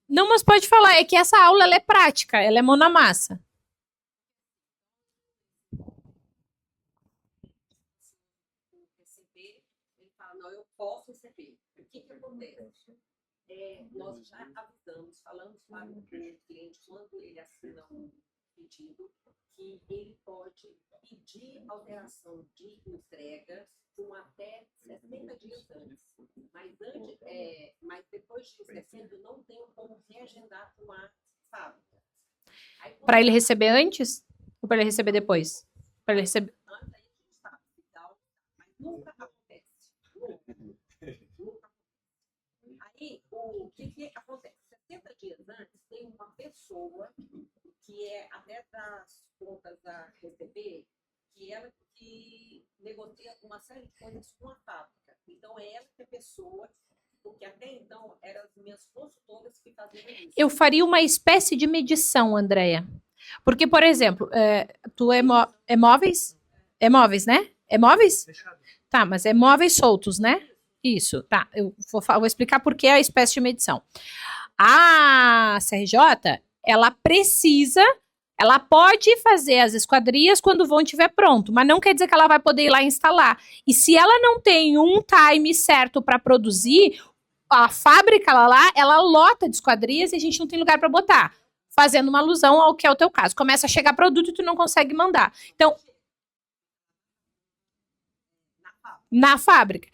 Não, mas pode falar. É que essa aula ela é prática, ela é mão na massa. Receber, ele fala, não, eu posso receber. O que acontece? Nós já avisamos, falamos para o cliente, quando ele assina um pedido, que ele pode pedir alteração de entrega com até 60 dias antes. Mas depois de 60, não tem como reagendar com a fábrica. Para ele receber antes? Ou para ele receber depois? Para ele receber. Antes, aí a gente sabe, mas nunca acontece. Nunca. Aí, o que acontece? 60 dias antes, tem uma pessoa que é até das contas a receber, que ela que negocia uma série de coisas com a fábrica. Então, é ela que é a pessoa, porque até então eram as minhas consultoras que faziam isso. Eu faria uma espécie de medição, Andréia. Porque, por exemplo, tu é móveis? É móveis, né? É móveis? Tá, mas é móveis soltos, né? Isso, tá. Eu vou explicar por que a espécie de medição. A CRJ, ela pode fazer as esquadrias quando o vão estiver pronto, mas não quer dizer que ela vai poder ir lá instalar. E se ela não tem um time certo para produzir, a fábrica ela lota de esquadrias e a gente não tem lugar para botar. Fazendo uma alusão ao que é o teu caso. Começa a chegar produto e tu não consegue mandar. Então, na fábrica.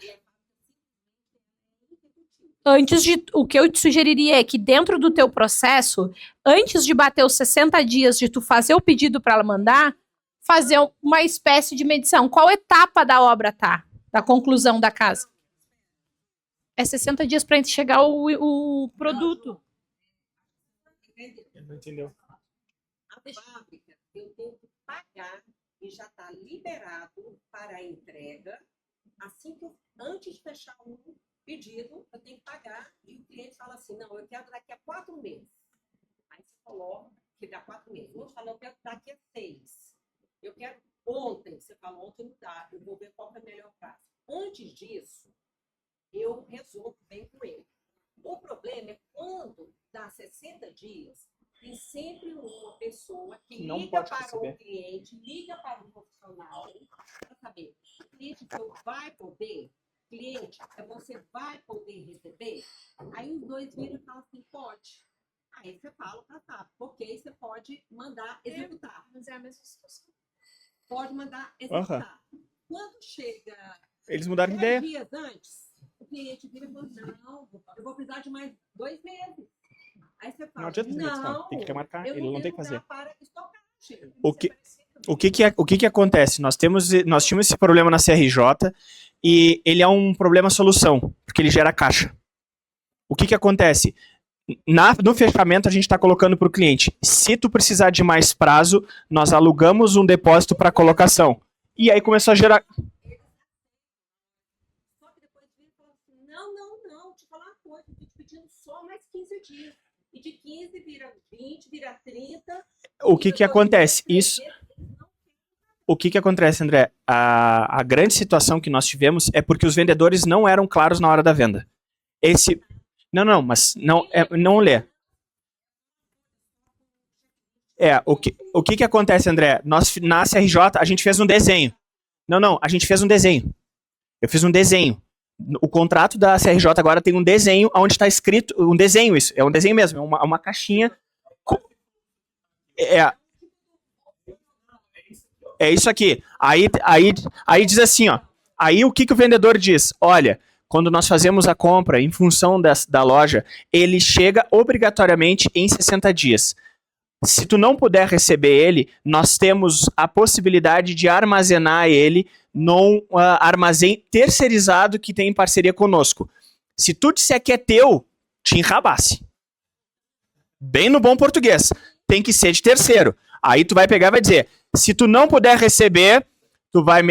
O que eu te sugeriria é que dentro do teu processo, antes de bater os 60 dias de tu fazer o pedido para ela mandar, fazer uma espécie de medição. Qual etapa da obra tá? Da conclusão da casa? É 60 dias para chegar o produto. Não entendeu? A fábrica, eu tenho que pagar e já está liberado para a entrega. Assim que antes de fechar um pedido, eu tenho que pagar e o cliente fala assim, não, eu quero daqui a 4 meses. Aí você coloca que dá 4 meses. Outro fala, eu quero daqui a 6. Eu quero ontem. Você fala, ontem não dá. Eu vou ver qual é o melhor prazo. Antes disso, eu resolvo bem com ele. O problema é quando dá 60 dias, tem sempre uma pessoa que não liga pode para receber. o cliente, liga para o profissional, para saber, o cliente vai poder, cliente, você vai poder receber? Aí os dois viram e falam assim, pode. Aí você fala para tá, porque você pode mandar executar. Mas é a mesma situação. Pode mandar executar. Quando chega Eles mudaram de 10 ideia. dias antes, o cliente vira e fala, não, eu vou precisar de mais 2 meses. Aí você fala, Não adianta fazer medição, tem que remarcar, eu ele não tem que tenho fazer. lugar para estocagem. O que acontece? Nós tínhamos esse problema na CRJ e ele é um problema solução, porque ele gera caixa. O que acontece? No fechamento a gente está colocando para o cliente, se tu precisar de mais prazo, nós alugamos um depósito para colocação. E aí começou a gerar... Só que depois vira e fala assim, não, te falar uma coisa, eu tô te pedindo só mais 15 dias. E de 15 vira 20, vira 30. O que acontece? O que acontece, André? A grande situação que nós tivemos é porque os vendedores não eram claros na hora da venda. Mas não lê. O que acontece, André? Nós, na CRJ, a gente fez um desenho. A gente fez um desenho. Eu fiz um desenho. O contrato da CRJ agora tem um desenho onde está escrito... Um desenho, isso. É um desenho mesmo. É uma caixinha... É isso aqui. Aí diz assim, ó. Aí o que o vendedor diz? Olha, quando nós fazemos a compra em função da loja, ele chega obrigatoriamente em 60 dias. Se tu não puder receber ele, nós temos a possibilidade de armazenar ele num armazém terceirizado que tem em parceria conosco. Se tu disser que é teu, te enrabasse. Bem no bom português. Tem que ser de terceiro. Aí tu vai pegar e vai dizer, se tu não puder receber, tu vai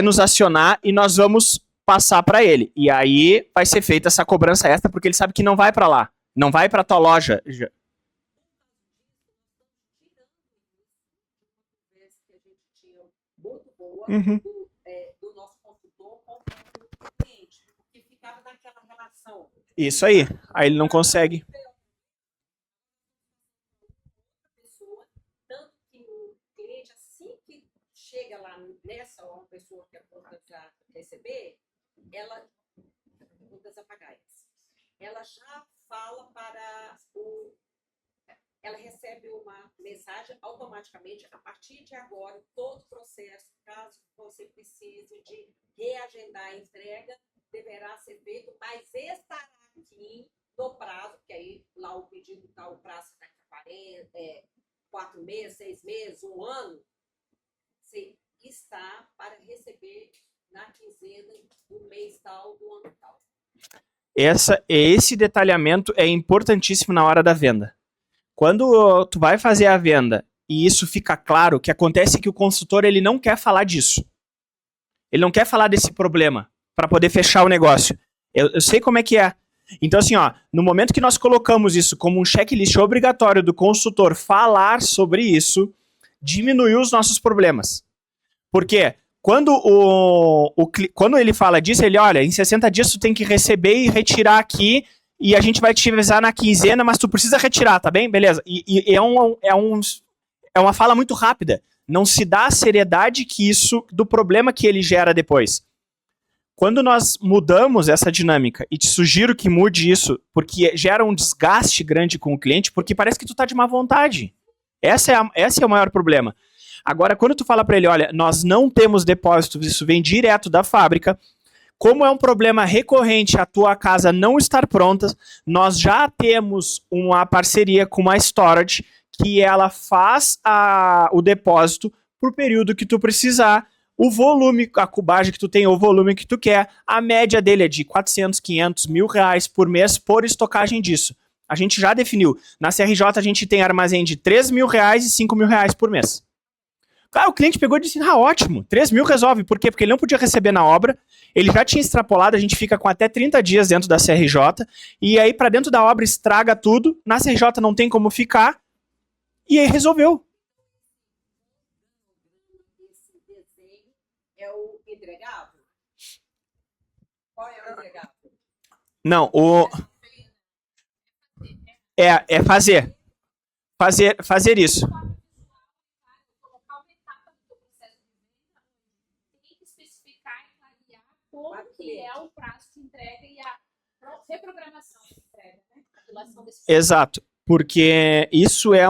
nos acionar e nós vamos passar para ele. E aí vai ser feita essa cobrança extra, porque ele sabe que não vai para lá. Não vai para tua loja. Que a gente tinha muito boa Uhum. do nosso consultor com o cliente, que ficava naquela relação. Isso aí. Aí ele não consegue. Pessoa, tanto que o cliente, assim que chega lá nessa uma pessoa que é pronta para receber, ela ela já fala para o. Ela recebe uma mensagem automaticamente, a partir de agora, todo o processo, caso você precise de reagendar a entrega, deverá ser feito, mas estará aqui no prazo, porque aí lá o pedido está, o prazo está aqui 4 meses, 6 meses, 1 ano, você está para receber na quinzena do mês tal, do ano tal. Esse detalhamento é importantíssimo na hora da venda. Quando tu vai fazer a venda e isso fica claro, o que acontece é que o consultor ele não quer falar disso. Ele não quer falar desse problema para poder fechar o negócio. Eu sei como é que é. Então, assim, ó, no momento que nós colocamos isso como um checklist obrigatório do consultor falar sobre isso, diminuiu os nossos problemas. Por quê? Quando ele fala disso, ele, olha, em 60 dias tu tem que receber e retirar aqui, e a gente vai te avisar na quinzena, mas tu precisa retirar, tá bem? Beleza. E é uma fala muito rápida. Não se dá a seriedade que isso, do problema que ele gera depois. Quando nós mudamos essa dinâmica, e te sugiro que mude isso, porque gera um desgaste grande com o cliente, porque parece que tu tá de má vontade. Esse é o maior problema. Agora, quando tu fala para ele, olha, nós não temos depósitos, isso vem direto da fábrica, como é um problema recorrente a tua casa não estar pronta, nós já temos uma parceria com uma storage que ela faz o depósito por período que tu precisar, o volume, a cubagem que tu tem, o volume que tu quer, a média dele é de 400, 500, R$1.000 por mês por estocagem disso. A gente já definiu. Na CRJ a gente tem armazém de R$3.000 e R$5.000 por mês. Cara, o cliente pegou e disse, ótimo, 3 mil resolve. Por quê? Porque ele não podia receber na obra, ele já tinha extrapolado, a gente fica com até 30 dias dentro da CRJ, e aí para dentro da obra estraga tudo, na CRJ não tem como ficar, e aí resolveu. Esse desenho é o entregável? Qual é o entregável? Não, é fazer isso. Como que é o prazo de entrega e a reprogramação de entrega, né? A duração desse prazo. Exato, porque isso é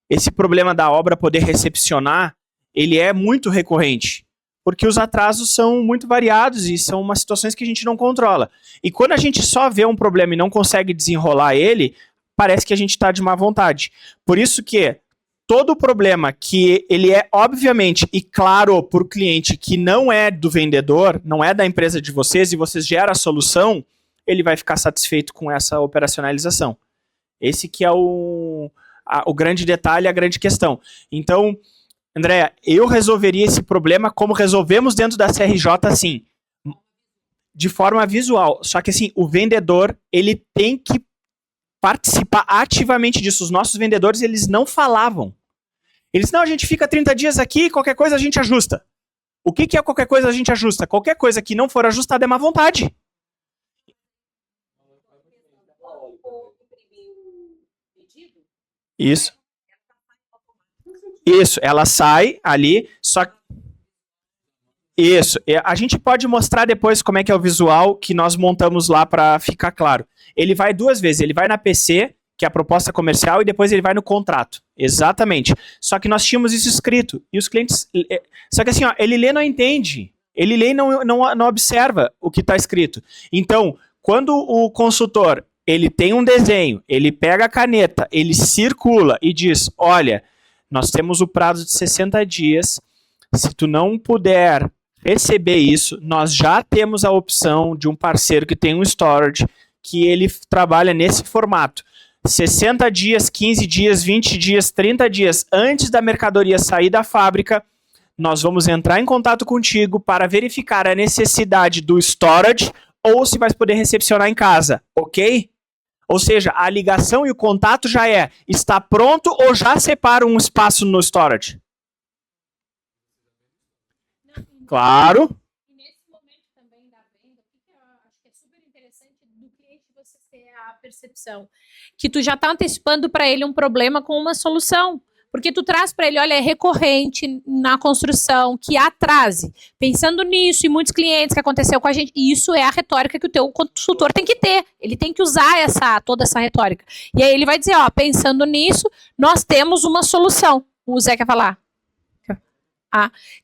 esse problema da obra poder recepcionar, ele é muito recorrente, porque os atrasos são muito variados e são umas situações que a gente não controla. E quando a gente só vê um problema e não consegue desenrolar ele, parece que a gente está de má vontade. Por isso que todo problema que ele é obviamente e claro para o cliente que não é do vendedor, não é da empresa de vocês e vocês geram a solução, ele vai ficar satisfeito com essa operacionalização. Esse que é o grande detalhe, a grande questão. Então, Andréa, eu resolveria esse problema como resolvemos dentro da CRJ, assim, de forma visual. Só que assim, o vendedor, ele tem que participar ativamente disso. Os nossos vendedores, eles não falavam. Eles, não, a gente fica 30 dias aqui, qualquer coisa a gente ajusta. O que é qualquer coisa a gente ajusta? Qualquer coisa que não for ajustada é má vontade. Isso. Isso, ela sai ali, só que... Isso, a gente pode mostrar depois como é que é o visual que nós montamos lá para ficar claro. Ele vai 2 vezes, ele vai na PC, que é a proposta comercial, e depois ele vai no contrato. Exatamente. Só que nós tínhamos isso escrito, e os clientes... Só que assim, ó, ele lê e não entende. Ele lê e não observa o que está escrito. Então, quando o consultor, ele tem um desenho, ele pega a caneta, ele circula e diz, olha, nós temos o prazo de 60 dias, se tu não puder receber isso, nós já temos a opção de um parceiro que tem um storage, que ele trabalha nesse formato. 60 dias, 15 dias, 20 dias, 30 dias antes da mercadoria sair da fábrica, nós vamos entrar em contato contigo para verificar a necessidade do storage ou se vai poder recepcionar em casa, ok? Ou seja, a ligação e o contato já está pronto ou já separa um espaço no storage? Claro. E nesse momento também da venda, o que eu acho que é super interessante do cliente você ter a percepção que tu já está antecipando para ele um problema com uma solução. Porque tu traz para ele, olha, é recorrente na construção, que atrase. Pensando nisso, e muitos clientes que aconteceu com a gente, isso é a retórica que o teu consultor tem que ter. Ele tem que usar toda essa retórica. E aí ele vai dizer, ó, pensando nisso, nós temos uma solução. O Zé quer falar?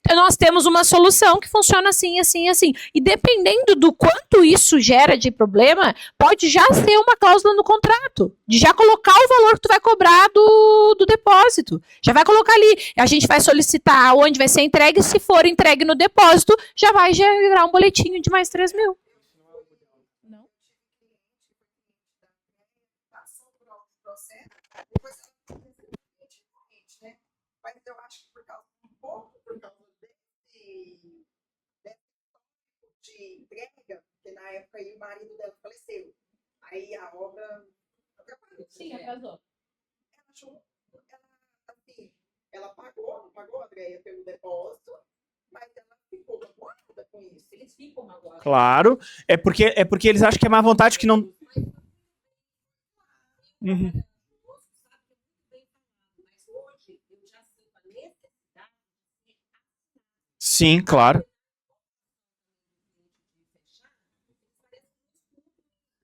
Então nós temos uma solução que funciona assim, assim, assim. E dependendo do quanto isso gera de problema, pode já ser uma cláusula no contrato, de já colocar o valor que tu vai cobrar do depósito. Já vai colocar ali. A gente vai solicitar onde vai ser entregue, se for entregue no depósito, já vai gerar um boletim de mais 3 mil. Não? Passou por algum processo, depois ela né? Mas eu acho que por causa de entrega, porque na época aí o marido dela faleceu. Aí a obra atrapalhou. Sim, atrasou. Ela pagou, não pagou, Andréia, pelo depósito, mas ela ficou magoada com isso. Eles ficam magoados. Claro. É porque eles acham que é má vontade que não. Uhum. Sim, claro.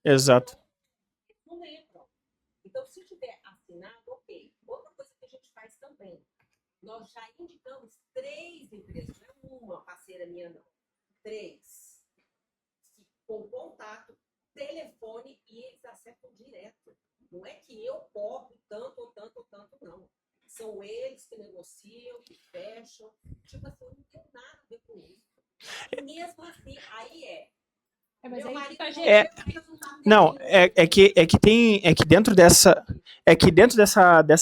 Exato. Não lembram. Então, se tiver assinado, ok. Outra coisa que a gente faz também, nós já indicamos 3 empresas, não é uma parceira minha, não. 3. Com contato, telefone e eles acertam direto. Não é que eu cobro tanto ou tanto ou tanto, não. São eles que negociam, que fecham. Tipo assim, não tem nada a ver com isso. E mesmo assim, aí Mas meu aí marido tá Não, é que dentro dessa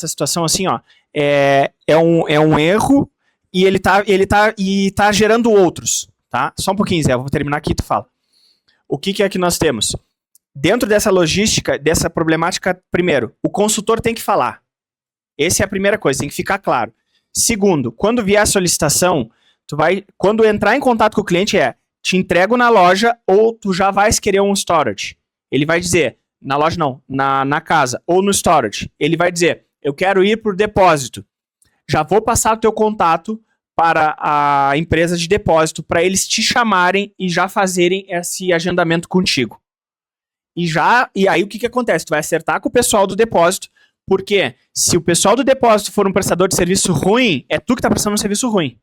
situação assim, ó, é um erro e ele tá gerando outros, tá? Só um pouquinho, Zé, eu vou terminar aqui e tu fala. O que é que nós temos? Dentro dessa logística, dessa problemática, primeiro, o consultor tem que falar. Essa é a primeira coisa, tem que ficar claro. Segundo, quando vier a solicitação, quando entrar em contato com o cliente te entrego na loja ou tu já vais querer um storage. Ele vai dizer, na loja não, na casa, ou no storage. Ele vai dizer, eu quero ir por depósito. Já vou passar o teu contato para a empresa de depósito, para eles te chamarem e já fazerem esse agendamento contigo. E aí o que acontece? Tu vai acertar com o pessoal do depósito, porque se o pessoal do depósito for um prestador de serviço ruim, é tu que tá prestando um serviço ruim.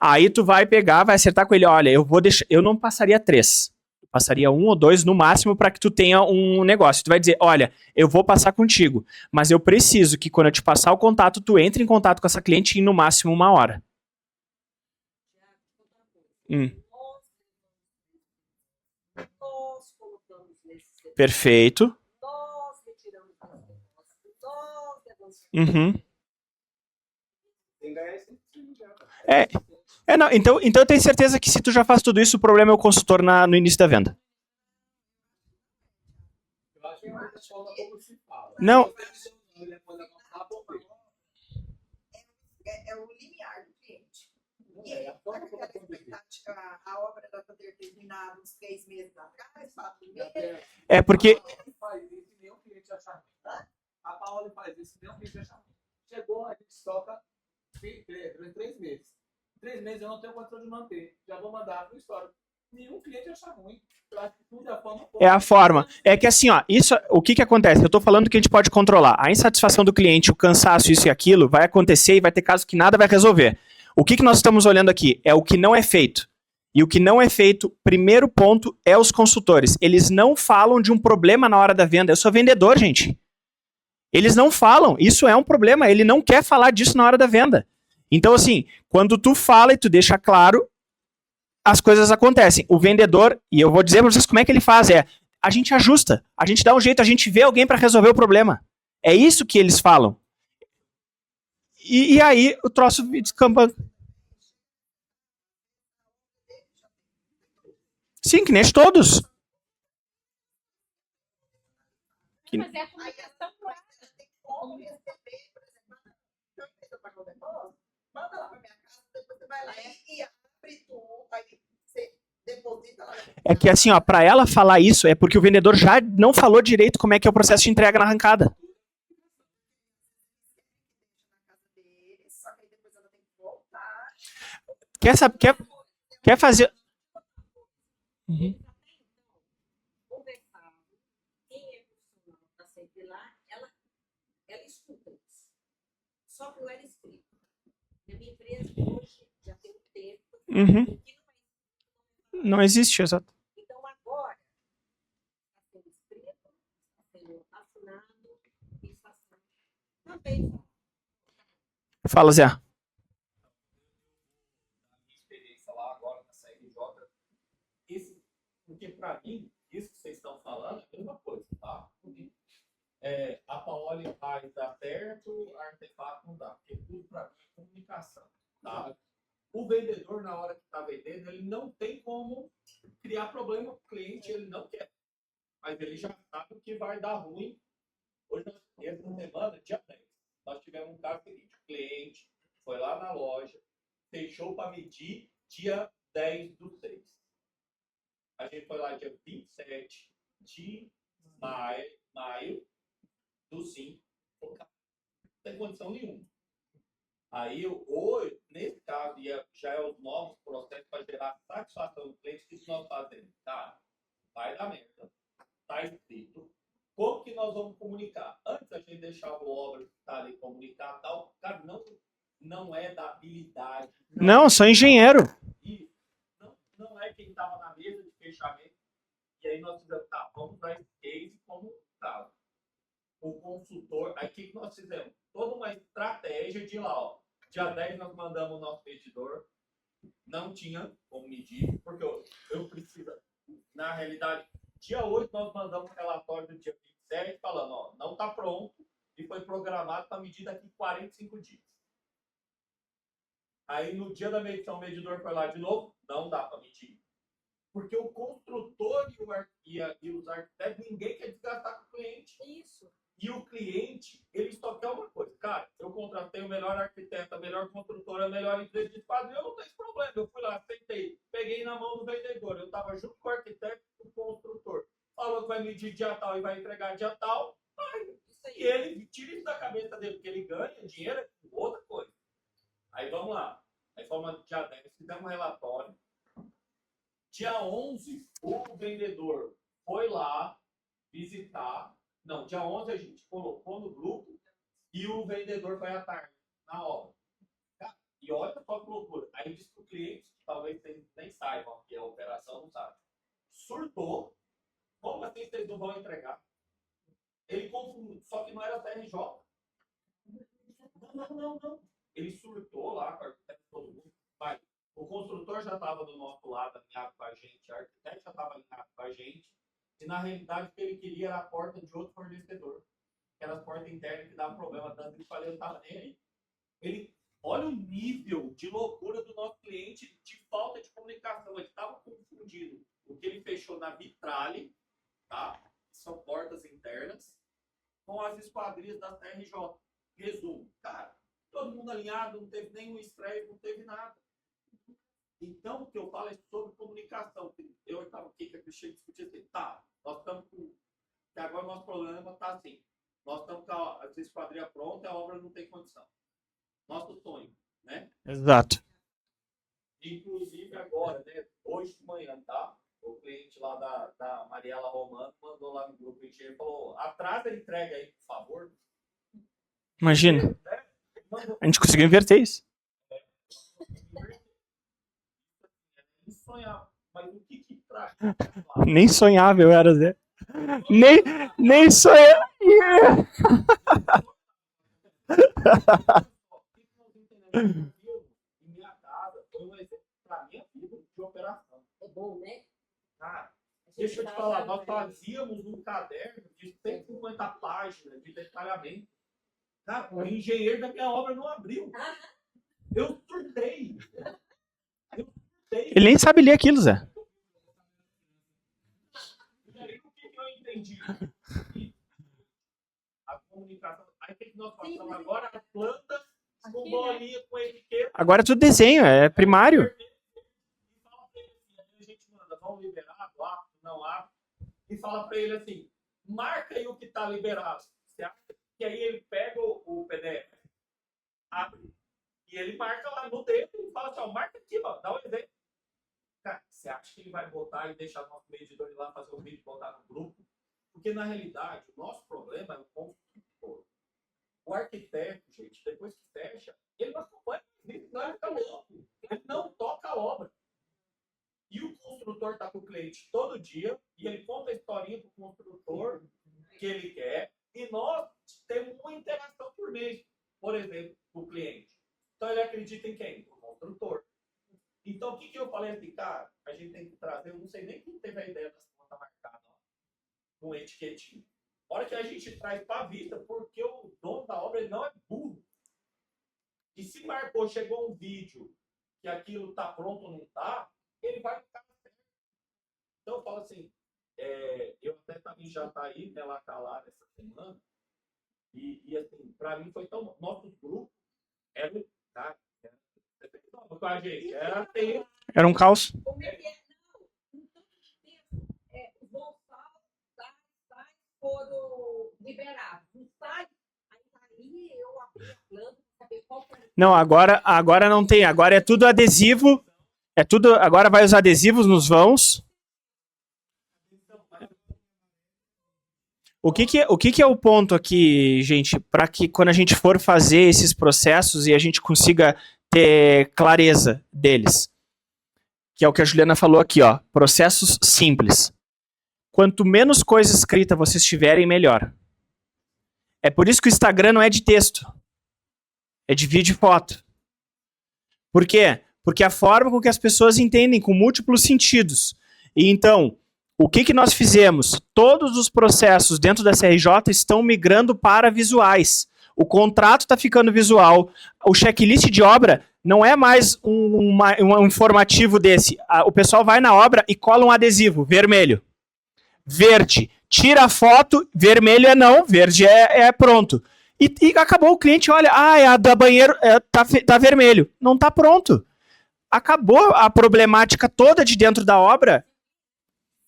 Aí tu vai pegar, vai acertar com ele, olha, eu não passaria 3. Eu passaria 1 ou 2 no máximo para que tu tenha um negócio. Tu vai dizer, olha, eu vou passar contigo, mas eu preciso que quando eu te passar o contato, tu entre em contato com essa cliente em no máximo 1 hora. Perfeito. Uhum. Não, então eu tenho certeza que se tu já faz tudo isso, o problema é o consultor no início da venda. Eu acho que é a forma como se fala. Não. É o limiar do cliente. E a obra dá para ter terminado uns 3 meses atrás, 4 meses. É porque... A Paola faz isso, nem um cliente achar ruim. Chegou, a gente toca 3 meses. 3 meses eu não tenho condição de manter. Já vou mandar pro histórico. Nenhum cliente achar ruim. Eu acho que tudo é a forma. É a forma. É que assim, ó, o que acontece? Eu tô falando que a gente pode controlar. A insatisfação do cliente, o cansaço, isso e aquilo, vai acontecer e vai ter casos que nada vai resolver. O que nós estamos olhando aqui? É o que não é feito. E o que não é feito, primeiro ponto, é os consultores. Eles não falam de um problema na hora da venda. Eu sou vendedor, gente. Eles não falam. Isso é um problema. Ele não quer falar disso na hora da venda. Então, assim, quando tu fala e tu deixa claro, as coisas acontecem. O vendedor, e eu vou dizer para vocês como é que ele faz, a gente ajusta, a gente dá um jeito, a gente vê alguém para resolver o problema. É isso que eles falam. E aí o troço descamba. Sim, que nem todos. Mas é a comunicação clara. Como receber, por exemplo, não precisa pagar o depósito, manda lá pra minha casa, depois você vai lá e abre tudo, aí você deposita lá. É que assim, ó, para ela falar isso é porque o vendedor já não falou direito como é que é o processo de entrega na arrancada. Só que aí depois ela tem que voltar. Quer fazer. Conversar. Quem é profissional está sempre lá, ela escuta isso. Só que não era escrito. Na minha empresa, hoje, já tem um tempo Uhum. que Não existe, exato. então, agora, está sendo escrito, está sendo assinado, e está sendo também. Fala, Zé. minha experiência lá agora na CRJ, porque para mim, isso que vocês estão falando é a mesma coisa, tá? A Paoli vai dar certo, a Artefato não dá, porque tudo para mim é comunicação, tá? O vendedor, na hora que está vendendo, ele não tem como criar problema para o cliente, ele não quer. Mas ele já sabe que vai dar ruim. Hoje, essa semana, dia 10, nós tivemos um caso seguinte: o cliente foi lá na loja, fechou para medir dia 10/6. A gente foi lá dia 27 de maio do 5. Não tem condição nenhuma. Aí, hoje, nesse caso, já é os novos processos para gerar satisfação do cliente. O que nós fazemos? Cara, vai dar merda. Está escrito. Como que nós vamos comunicar? Antes a gente deixava o obra que está ali comunicar tal. Cara, não é da habilidade. Não, sou engenheiro. E não é quem estava na mesa de fechamento. E aí nós fizemos, tá, vamos dar esse case como caso. O consultor, aí o que nós fizemos? Toda uma estratégia de lá, ó. Dia 10 nós mandamos o nosso medidor. Não tinha como medir, porque eu preciso. Na realidade, dia 8 nós mandamos um relatório do dia 27 falando, ó, não está pronto e foi programado para medir daqui 45 dias. Aí no dia da medição o medidor foi lá de novo, não dá para medir. Porque o construtor e os arquitetos, ninguém quer desgastar com o cliente. Isso. E o cliente, ele só quer uma coisa. Cara, eu contratei o melhor arquiteto, a melhor construtora, a melhor empresa de quadro, eu não tenho esse problema. Eu fui lá, aceitei, peguei na mão do vendedor. Eu estava junto com o arquiteto e com o construtor. Falou que vai medir dia tal e vai entregar dia tal. E ele tira isso da cabeça dele, porque ele ganha dinheiro é outra coisa. Aí vamos lá. Aí fomos dia 10, fizemos um relatório. Dia 11, o vendedor foi lá visitar. Não, dia 11 a gente colocou no grupo e o vendedor foi à tarde, na obra. E olha só que loucura. Aí disse para o cliente, talvez vocês nem saibam que a operação não sabe. Surtou. Como assim vocês não vão entregar? Ele confundiu, só que não era TRJ. Não. Ele surtou lá com a arquiteto todo mundo. Vai. O construtor já estava do nosso lado, alinhado com a gente, a arquiteto já estava alinhado com a gente. E na realidade o que ele queria era a porta de outro fornecedor. Que era a porta interna que dava problema. Tanto que ele falou, eu estava nem aí. Olha o nível de loucura do nosso cliente, de falta de comunicação. Ele estava confundido. O que ele fechou na vitrale, tá? Que são portas internas, com as esquadrias da TRJ. Resumo, cara, todo mundo alinhado, não teve nenhum estresse, não teve nada. Então, o que eu falo é sobre comunicação. Eu estava aqui com a Cristina discutindo assim, tá, nós estamos com. Que agora o nosso problema está assim. Nós estamos com a esquadria pronta e a obra não tem condição. Nosso sonho, né? Exato. Inclusive agora, né? Hoje de manhã, tá? O cliente lá da Mariela Romano mandou lá no grupo e falou: atrasa a entrega aí, por favor. Imagina. A gente conseguiu inverter isso. Sonhar. Mas o que traz? Nem sonhava eu era, Zé. Nem sonhava. Em minha casa, foi um exemplo para minha vida de operação. É bom, né? Cara, Deixa eu te falar, nós fazíamos um caderno de 150 páginas de detalhamento. Cara, o engenheiro da minha obra não abriu. Eu surtei. Ele nem sabe ler aquilo, Zé. E aí, o que eu entendi? A comunicação. Aí o que nós passamos agora? As plantas com bolinha, com etiqueta. Agora é tudo desenho, é primário. E fala pra ele assim, a gente manda, vamos liberar, apto, não apto. E fala pra ele assim, marca aí o que tá liberado. Você acha que aí ele pega o PDF, abre, e ele marca lá no dedo e fala assim, ó, marca aqui, ó, dá um exemplo. Cara, você acha que ele vai botar e deixar nosso medidor ir lá fazer o vídeo e botar no grupo? Porque, na realidade, o nosso problema é o construtor. O arquiteto, gente, depois que fecha, ele não acompanha isso, não, ele fica louco. Ele não toca a obra. E o construtor está com o cliente todo dia e ele conta a historinha para o construtor que ele quer e nós temos uma interação por mês, por exemplo, com o cliente. Então, ele acredita em quem? No construtor. Então, o que eu falei assim, cara, a gente tem que trazer, eu não sei nem quem teve a ideia das contas marcadas, ó, no etiquetinho. A hora que a gente traz para a vista, porque o dono da obra ele não é burro. E se marcou, chegou um vídeo que aquilo está pronto ou não está, ele vai ficar certo. Então, eu falo assim, eu até também já tá aí, né, lá calado essa semana, e assim, para mim foi tão... Nossos grupos eram... Tá, com a gente. Era um caos. Como é que é? Não, então, os Gonçalves foram liberados. Os sites, aí eu abri a planta para saber qual que era. Não, agora não tem. Agora é tudo adesivo. Agora vai os adesivos nos vãos. O que é o ponto aqui, gente, para que quando a gente for fazer esses processos e a gente consiga ter clareza deles? Que é o que a Juliana falou aqui, ó. Processos simples. Quanto menos coisa escrita vocês tiverem, melhor. É por isso que o Instagram não é de texto. É de vídeo e foto. Por quê? Porque é a forma com que as pessoas entendem, com múltiplos sentidos. E então, o que nós fizemos? Todos os processos dentro da CRJ estão migrando para visuais. O contrato está ficando visual. O checklist de obra não é mais um informativo desse. O pessoal vai na obra e cola um adesivo vermelho. Verde. Tira a foto, vermelho é não, verde é pronto. E acabou, o cliente olha, é a da banheiro, tá vermelho. Não tá pronto. Acabou a problemática toda de dentro da obra.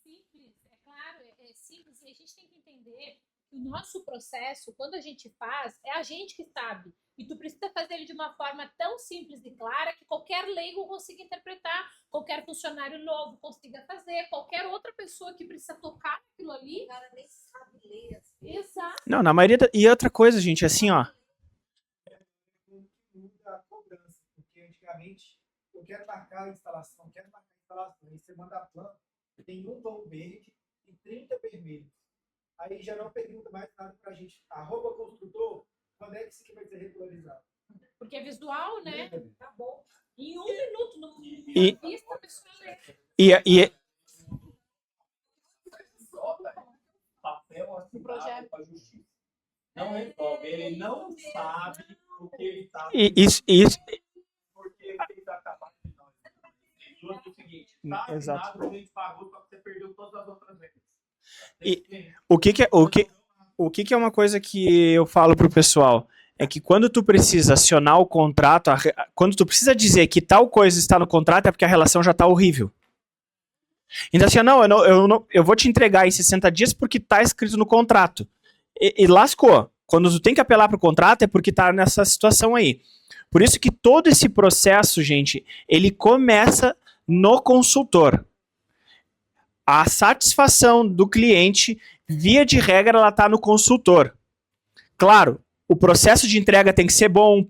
Simples, é claro, é simples. E a gente tem que entender que o nosso processo, quando a gente faz, é a gente que sabe. E tu precisa fazer ele de uma forma tão simples e clara que qualquer leigo consiga interpretar, qualquer funcionário novo consiga fazer, qualquer outra pessoa que precisa tocar aquilo ali. O cara nem sabe ler. Assim. Exato. Não, na maioria... E outra coisa, gente, assim, ó. Muda a cobrança, porque antigamente eu quero marcar a instalação, aí você manda a planta, tem um tom verde e 30 vermelhos. Aí já não pergunta mais nada pra gente. @construtor, quando é que isso aqui vai ser regularizado? Porque é visual, né? Tá bom. Em 1 minuto, no E- vista, a pessoa lê. E Papel assinado com a justiça. Não resolve. Ele não sabe o que ele está isso, porque ele fez acabar de nós. E o seguinte, tá Exato. assinado, a gente pagou, só que você perdeu todas as outras vezes. o que é uma coisa que eu falo pro pessoal? É que quando tu precisa acionar o contrato, quando tu precisa dizer que tal coisa está no contrato, é porque a relação já tá horrível. Então assim, eu vou te entregar em 60 dias porque tá escrito no contrato. E lascou. Quando tu tem que apelar pro contrato é porque tá nessa situação aí. Por isso que todo esse processo, gente, ele começa no consultor. A satisfação do cliente, via de regra, ela tá no consultor. Claro, o processo de entrega tem que ser bom,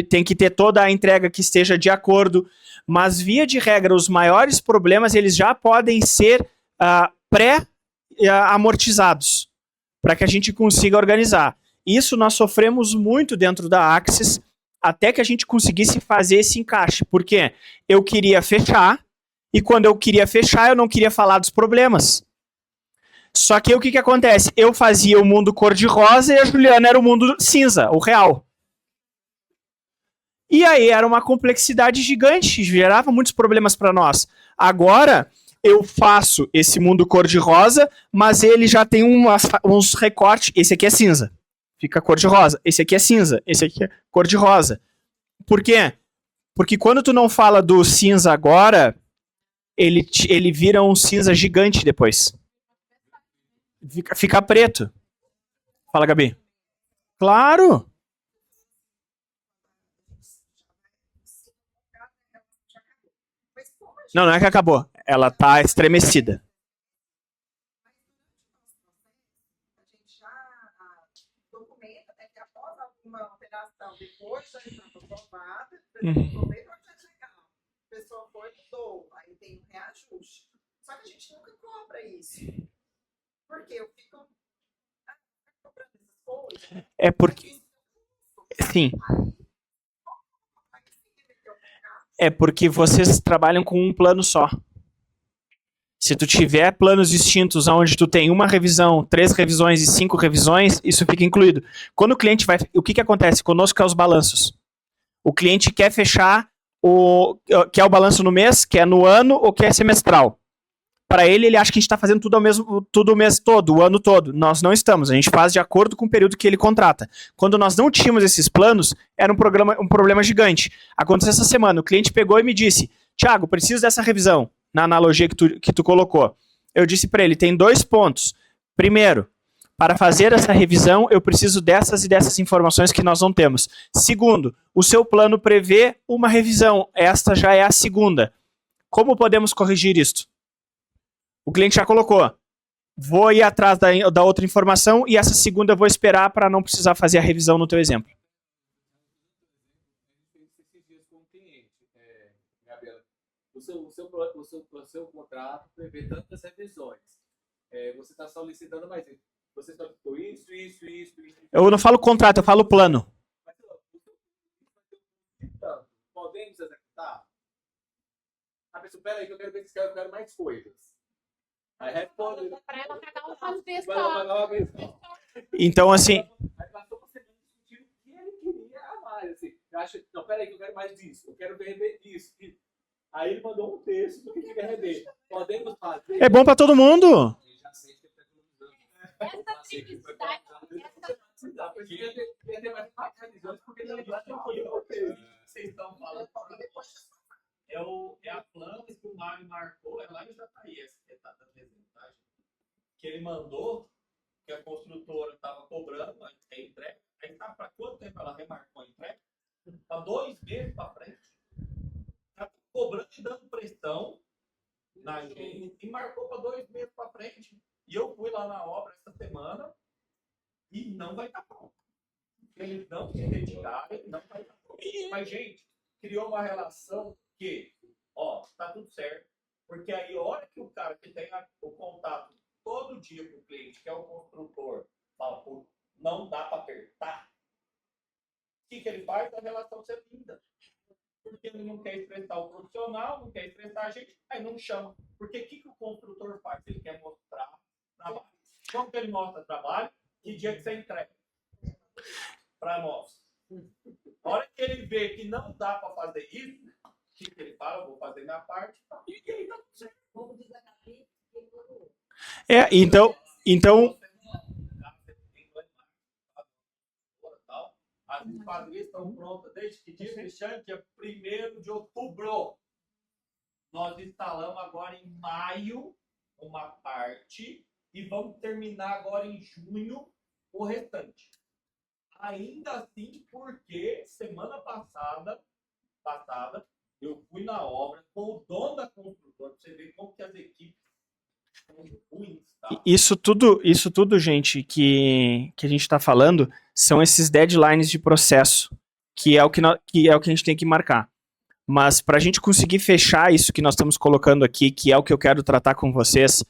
tem que ter toda a entrega que esteja de acordo, mas via de regra, os maiores problemas eles já podem ser pré-amortizados, para que a gente consiga organizar. Isso nós sofremos muito dentro da Axis, até que a gente conseguisse fazer esse encaixe, porque eu queria fechar, e quando eu queria fechar, eu não queria falar dos problemas. Só que o que acontece? Eu fazia o mundo cor-de-rosa e a Juliana era o mundo cinza, o real. E aí era uma complexidade gigante, gerava muitos problemas para nós. Agora, eu faço esse mundo cor-de-rosa, mas ele já tem uns recortes. Esse aqui é cinza, fica cor-de-rosa. Esse aqui é cinza, esse aqui é cor-de-rosa. Por quê? Porque quando tu não fala do cinza agora, ele vira um cinza gigante depois. Fica preto. Fala, Gabi. Claro! Não é que acabou. Ela tá estremecida. A gente já documenta, né, que após alguma operação, depois já está aprovada, a pessoa foi, mudou, aí tem um reajuste. Só que a gente nunca cobra isso. Porque eu fico cobrando essas coisas. É porque... Sim. É porque vocês trabalham com um plano só. Se tu tiver planos distintos onde tu tem uma revisão, 3 revisões e 5 revisões, isso fica incluído. Quando o cliente vai... O que acontece conosco é os balanços. O cliente quer fechar quer o balanço no mês, quer no ano ou quer semestral. Para ele acha que a gente está fazendo tudo o mês todo, o ano todo. Nós não estamos, a gente faz de acordo com o período que ele contrata. Quando nós não tínhamos esses planos, era um problema gigante. Aconteceu essa semana, o cliente pegou e me disse, Thiago, preciso dessa revisão, na analogia que tu colocou. Eu disse para ele, tem 2 pontos. Primeiro, para fazer essa revisão, eu preciso dessas e dessas informações que nós não temos. Segundo, o seu plano prevê uma revisão, esta já é a segunda. Como podemos corrigir isto? O cliente já colocou. Vou ir atrás da outra informação e essa segunda eu vou esperar para não precisar fazer a revisão no teu exemplo. Gabriela, o seu contrato prevê tantas revisões. Você está solicitando mais isso. Você solicitou isso. Eu não falo contrato, eu falo plano. Podemos executar? A pessoa, peraí que eu quero ver se eu quero mais coisas. Aí responde. Para ela pagar uma vez só. Então, assim... Aí passou uma semana discutindo o que ele queria a mais. Assim. Não, peraí que eu quero mais disso. Eu quero rever isso. Aí ele mandou um texto do que quer rever. Podemos fazer? É bom para todo mundo. Essa simplicidade. Vocês estão falando. É a planta que o Mário marcou, é lá no JTI, essa que está dando exemplo, tá? Que ele mandou, que a construtora estava cobrando a entrega. Aí tá para quanto tempo ela remarcou a entrega? Para 2 meses para frente. Está cobrando e dando pressão na gente e marcou para 2 meses para frente. E eu fui lá na obra essa semana e não vai estar pronto. Eles não se dedicaram, não vai estar pronto. Mas, gente, criou uma relação que, tá tudo certo. Porque aí, a hora que o cara que tem o contato todo dia com o cliente, que é o construtor, fala, pô, não dá para apertar, o que ele faz? A relação ser linda. Porque ele não quer estressar o profissional, não quer estressar a gente, aí não chama. Porque o que o construtor faz? Ele quer mostrar trabalho. Como que ele mostra trabalho? Que dia que você entrega? Para nós. A hora que ele vê que não dá para fazer isso, o que ele fala? Eu vou fazer minha parte. Tá? E aí tá tudo certo. Então... As esquadrias estão prontas desde que dia, Cristiano? Dia 1º de outubro. Nós instalamos agora em maio uma parte e vamos terminar agora em junho o restante. Ainda assim, porque semana passada eu fui na obra com o dono da construtora, para você ver como que as equipes são ruins. Tá? Isso tudo, gente, que a gente está falando, são esses deadlines de processo, que é o que a gente tem que marcar. Mas para a gente conseguir fechar isso que nós estamos colocando aqui, que é o que eu quero tratar com vocês,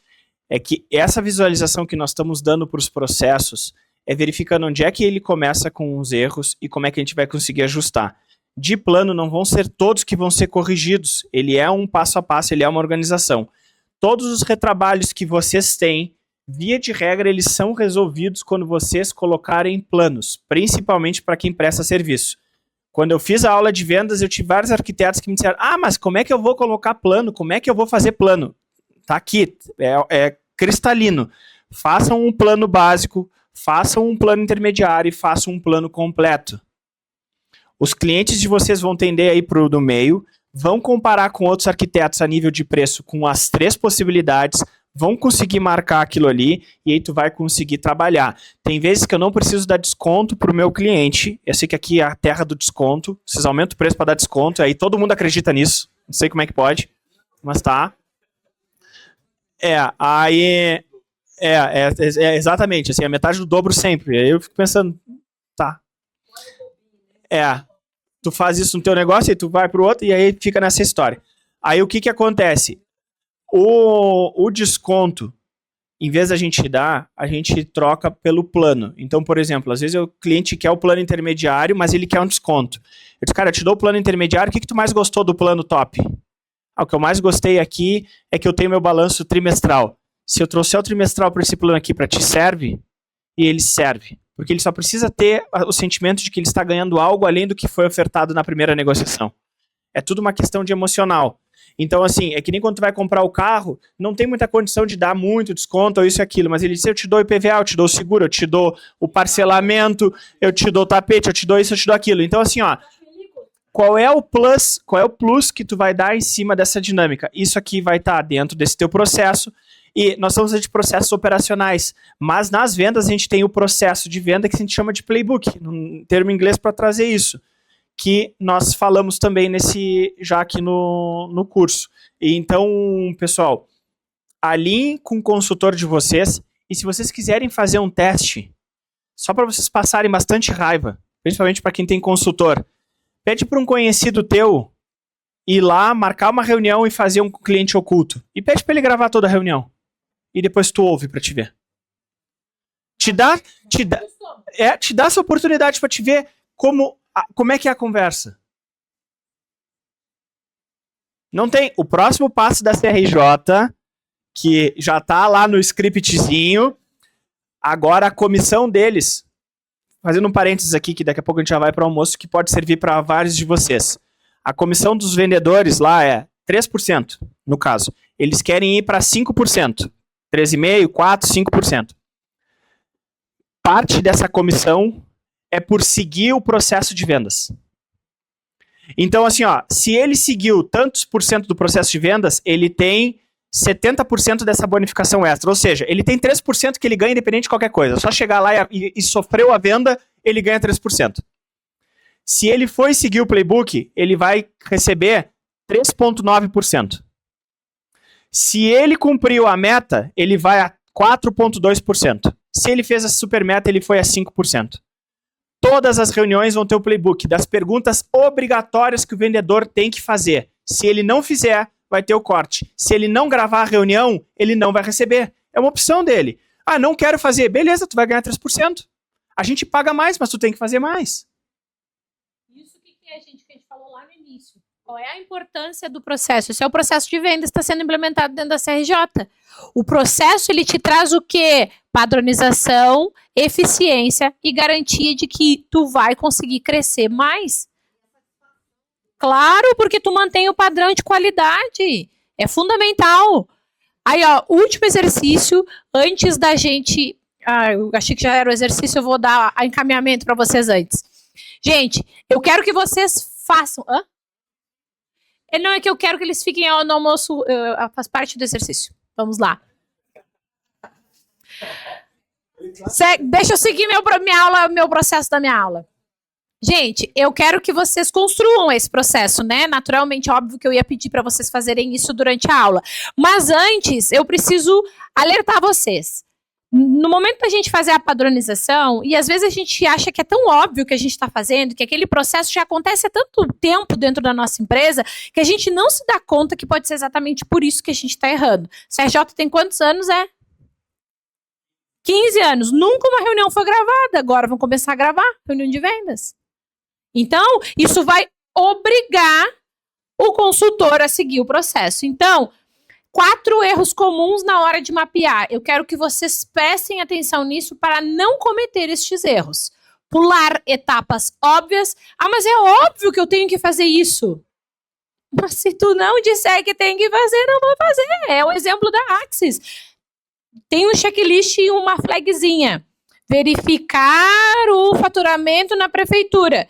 é que essa visualização que nós estamos dando para os processos é verificando onde é que ele começa com os erros e como é que a gente vai conseguir ajustar. De plano, não vão ser todos que vão ser corrigidos. Ele é um passo a passo, ele é uma organização. Todos os retrabalhos que vocês têm via de regra, eles são resolvidos quando vocês colocarem planos, principalmente para quem presta serviço. Quando eu fiz a aula de vendas, eu tive vários arquitetos que me disseram, mas como é que eu vou colocar plano? Como é que eu vou fazer plano? Tá aqui, é cristalino. Façam um plano básico, façam um plano intermediário e façam um plano completo. Os clientes de vocês vão tender aí para o do meio, vão comparar com outros arquitetos a nível de preço com as 3 possibilidades, vão conseguir marcar aquilo ali e aí tu vai conseguir trabalhar. Tem vezes que eu não preciso dar desconto para o meu cliente, eu sei que aqui é a terra do desconto, vocês aumentam o preço para dar desconto, aí todo mundo acredita nisso, não sei como é que pode, mas tá. Exatamente, assim, a metade do dobro sempre. Aí eu fico pensando, tá. Tu faz isso no teu negócio e tu vai pro outro e aí fica nessa história. Aí o que acontece? O desconto, em vez da gente dar, a gente troca pelo plano. Então, por exemplo, às vezes o cliente quer o plano intermediário, mas ele quer um desconto. Eu disse, cara, eu te dou o plano intermediário, o que tu mais gostou do plano top? O que eu mais gostei aqui é que eu tenho meu balanço trimestral. Se eu trouxer o trimestral para esse plano aqui para ti, serve? E ele serve. Porque ele só precisa ter o sentimento de que ele está ganhando algo além do que foi ofertado na primeira negociação. É tudo uma questão de emocional. Então, assim, é que nem quando tu vai comprar o carro, não tem muita condição de dar muito desconto ou isso e aquilo, mas ele diz, eu te dou o IPVA, eu te dou o seguro, eu te dou o parcelamento, eu te dou o tapete, eu te dou isso, eu te dou aquilo. Então, assim, qual é o plus que tu vai dar em cima dessa dinâmica? Isso aqui vai estar dentro desse teu processo, e nós estamos de processos operacionais, mas nas vendas a gente tem o processo de venda que a gente chama de playbook, um termo em inglês para trazer isso, que nós falamos também já aqui no curso. E então, pessoal, alinhem com o consultor de vocês, e se vocês quiserem fazer um teste, só para vocês passarem bastante raiva, principalmente para quem tem consultor, pede para um conhecido teu ir lá, marcar uma reunião e fazer um cliente oculto. E pede para ele gravar toda a reunião. E depois tu ouve para te ver. Te dá essa oportunidade para te ver como é que é a conversa. Não tem. O próximo passo da CRJ, que já tá lá no scriptzinho, agora a comissão deles, fazendo um parênteses aqui, que daqui a pouco a gente já vai para o almoço, que pode servir para vários de vocês. A comissão dos vendedores lá é 3%, no caso. Eles querem ir para 5%. 3,5%, 4%, 5%. Parte dessa comissão é por seguir o processo de vendas. Então, assim, se ele seguiu tantos por cento do processo de vendas, ele tem 70% dessa bonificação extra. Ou seja, ele tem 3% que ele ganha independente de qualquer coisa. Só chegar lá e sofreu a venda, ele ganha 3%. Se ele foi seguir o playbook, ele vai receber 3,9%. Se ele cumpriu a meta, ele vai a 4,2%. Se ele fez a super meta, ele foi a 5%. Todas as reuniões vão ter o playbook das perguntas obrigatórias que o vendedor tem que fazer. Se ele não fizer, vai ter o corte. Se ele não gravar a reunião, ele não vai receber. É uma opção dele. Não quero fazer. Beleza, tu vai ganhar 3%. A gente paga mais, mas tu tem que fazer mais. Isso que a gente falou lá no início. Qual é a importância do processo? Esse é o processo de venda, está sendo implementado dentro da CRJ. O processo, ele te traz o quê? Padronização, eficiência e garantia de que tu vai conseguir crescer mais. Claro, porque tu mantém o padrão de qualidade. É fundamental. Aí, último exercício, antes da gente... eu achei que já era o exercício, eu vou dar encaminhamento para vocês antes. Gente, eu quero que vocês façam... Não, é que eu quero que eles fiquem no almoço, faz parte do exercício. Vamos lá. Deixa eu seguir meu processo da minha aula. Gente, eu quero que vocês construam esse processo, né? Naturalmente, óbvio que eu ia pedir para vocês fazerem isso durante a aula. Mas antes, eu preciso alertar vocês. No momento da gente fazer a padronização, e às vezes a gente acha que é tão óbvio que a gente está fazendo, que aquele processo já acontece há tanto tempo dentro da nossa empresa, que a gente não se dá conta que pode ser exatamente por isso que a gente está errando. CRJ tem quantos anos? 15 anos. Nunca uma reunião foi gravada. Agora vão começar a gravar reunião de vendas. Então, isso vai obrigar o consultor a seguir o processo. Então, 4 erros comuns na hora de mapear. Eu quero que vocês prestem atenção nisso para não cometer estes erros. Pular etapas óbvias. Ah, mas é óbvio que eu tenho que fazer isso. Mas se tu não disser que tem que fazer, não vou fazer. É o exemplo da Axis. Tem um checklist e uma flagzinha. Verificar o faturamento na prefeitura.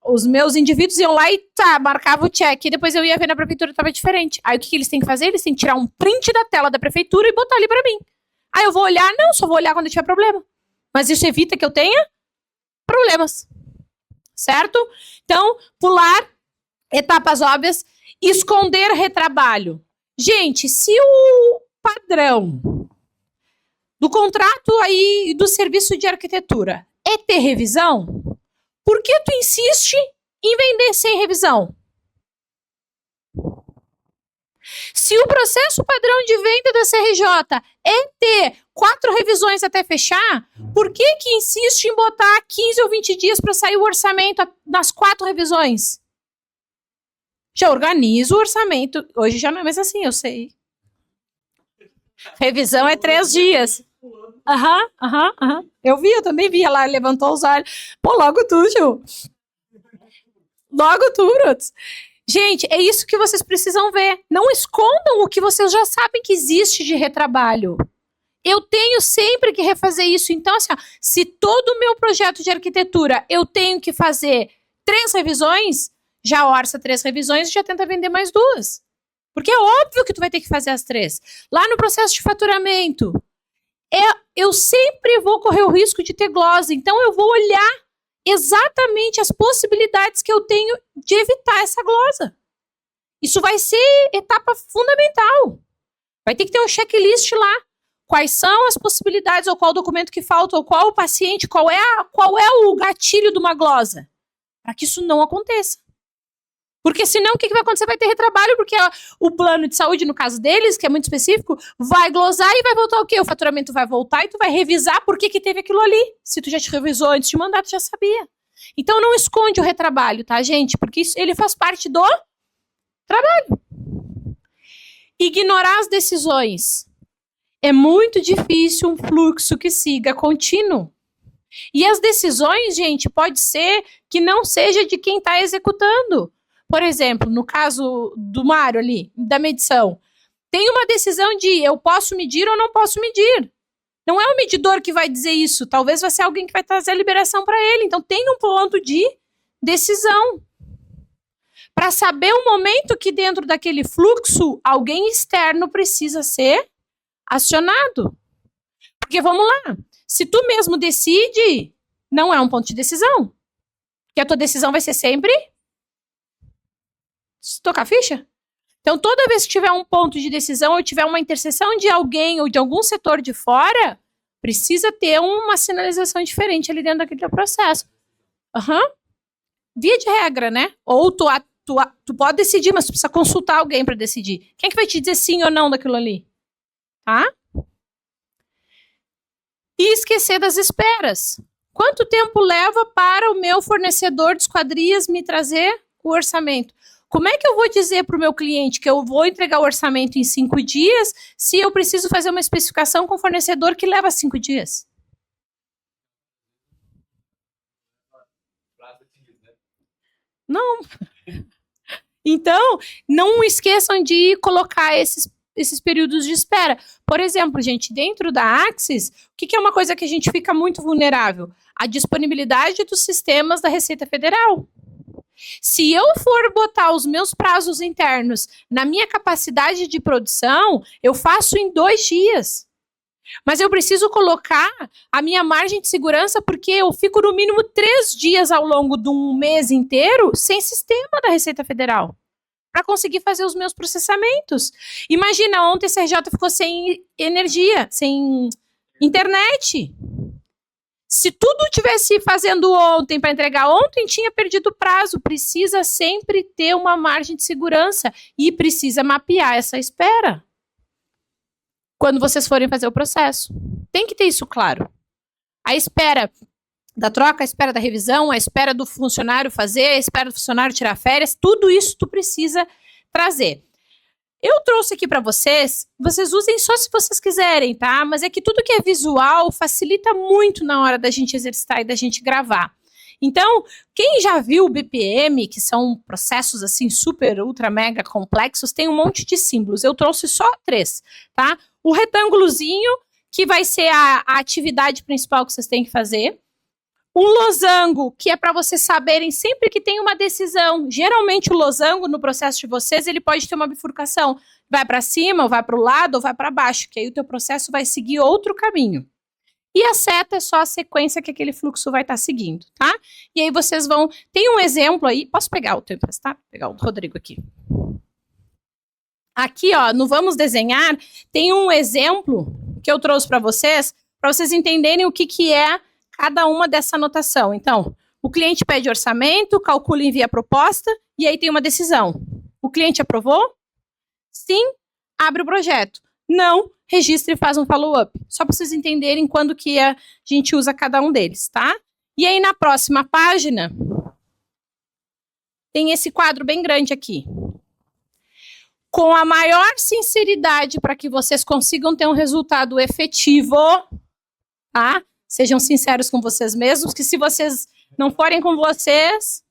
Os meus indivíduos iam lá e marcava o check. E depois eu ia ver na prefeitura, estava diferente. Aí o que eles têm que fazer? Eles têm que tirar um print da tela da prefeitura e botar ali para mim. Aí eu vou olhar? Não, só vou olhar quando tiver problema. Mas isso evita que eu tenha problemas. Certo? Então, pular etapas óbvias, esconder retrabalho. Gente, se o padrão do contrato aí do serviço de arquitetura é ter revisão, por que tu insiste em vender sem revisão? Se o processo padrão de venda da CRJ é ter 4 revisões até fechar, por que insiste em botar 15 ou 20 dias para sair o orçamento nas 4 revisões? Já organizo o orçamento. Hoje já não é mais assim, eu sei. Revisão é 3 dias. Aham. Eu também vi. Ela levantou os olhos. Pô, logo tu, Ju. Logo tu, Ruts. Gente, é isso que vocês precisam ver. Não escondam o que vocês já sabem que existe de retrabalho. Eu tenho sempre que refazer isso. Então, assim, ó, se todo o meu projeto de arquitetura eu tenho que fazer 3 revisões, já orça 3 revisões e já tenta vender mais 2. Porque é óbvio que tu vai ter que fazer as 3. Lá no processo de faturamento, eu sempre vou correr o risco de ter glosa. Então, eu vou olhar exatamente as possibilidades que eu tenho de evitar essa glosa. Isso vai ser etapa fundamental. Vai ter que ter um checklist lá. Quais são as possibilidades, ou qual documento que falta, ou qual o paciente, qual é o gatilho de uma glosa. Para que isso não aconteça. Porque senão o que vai acontecer? Vai ter retrabalho, porque o plano de saúde, no caso deles, que é muito específico, vai glosar e vai voltar o quê? O faturamento vai voltar e tu vai revisar por que teve aquilo ali. Se tu já te revisou antes de mandar, tu já sabia. Então não esconde o retrabalho, tá, gente? Porque ele faz parte do trabalho. Ignorar as decisões. É muito difícil um fluxo que siga contínuo. E as decisões, gente, pode ser que não seja de quem está executando. Por exemplo, no caso do Mário ali, da medição, tem uma decisão de eu posso medir ou não posso medir. Não é o medidor que vai dizer isso, talvez vai ser alguém que vai trazer a liberação para ele. Então tem um ponto de decisão. Para saber o momento que dentro daquele fluxo, alguém externo precisa ser acionado. Porque vamos lá, se tu mesmo decide, não é um ponto de decisão. Porque a tua decisão vai ser sempre tocar ficha? Então, toda vez que tiver um ponto de decisão ou tiver uma interseção de alguém ou de algum setor de fora, precisa ter uma sinalização diferente ali dentro daquele teu processo. Via de regra, né? Ou tu pode decidir, mas tu precisa consultar alguém para decidir. Quem é que vai te dizer sim ou não daquilo ali? Tá? E esquecer das esperas. Quanto tempo leva para o meu fornecedor de esquadrias me trazer o orçamento? Como é que eu vou dizer para o meu cliente que eu vou entregar o orçamento em 5 dias se eu preciso fazer uma especificação com o fornecedor que leva 5 dias? Não. Então, não esqueçam de colocar esses períodos de espera. Por exemplo, gente, dentro da Axis, o que é uma coisa que a gente fica muito vulnerável? A disponibilidade dos sistemas da Receita Federal. Se eu for botar os meus prazos internos na minha capacidade de produção, eu faço em 2 dias. Mas eu preciso colocar a minha margem de segurança porque eu fico no mínimo 3 dias ao longo de um mês inteiro sem sistema da Receita Federal para conseguir fazer os meus processamentos. Imagina, ontem a CRJ ficou sem energia, sem internet. Se tudo tivesse fazendo ontem para entregar ontem, tinha perdido o prazo. Precisa sempre ter uma margem de segurança e precisa mapear essa espera quando vocês forem fazer o processo. Tem que ter isso claro. A espera da troca, a espera da revisão, a espera do funcionário fazer, a espera do funcionário tirar férias, tudo isso tu precisa trazer. Eu trouxe aqui para vocês usem só se vocês quiserem, tá? Mas é que tudo que é visual facilita muito na hora da gente exercitar e da gente gravar. Então, quem já viu o BPM, que são processos assim super, ultra, mega complexos, tem um monte de símbolos. Eu trouxe só 3, tá? O retângulozinho, que vai ser a atividade principal que vocês têm que fazer. Um losango, que é para vocês saberem sempre que tem uma decisão. Geralmente o losango, no processo de vocês, ele pode ter uma bifurcação. Vai para cima, ou vai para o lado, ou vai para baixo, que aí o teu processo vai seguir outro caminho. E a seta é só a sequência que aquele fluxo vai estar seguindo, tá? E aí vocês vão... Tem um exemplo aí... Posso pegar o teu emprestado? Vou pegar o do Rodrigo aqui. Aqui, ó, no Vamos Desenhar, tem um exemplo que eu trouxe para vocês entenderem o que é cada uma dessa anotação. Então, o cliente pede orçamento, calcula e envia a proposta, e aí tem uma decisão. O cliente aprovou? Sim, abre o projeto. Não, registra e faz um follow-up. Só para vocês entenderem quando que a gente usa cada um deles, tá? E aí, na próxima página, tem esse quadro bem grande aqui. Com a maior sinceridade para que vocês consigam ter um resultado efetivo, tá? Sejam sinceros com vocês mesmos, que se vocês não forem com vocês,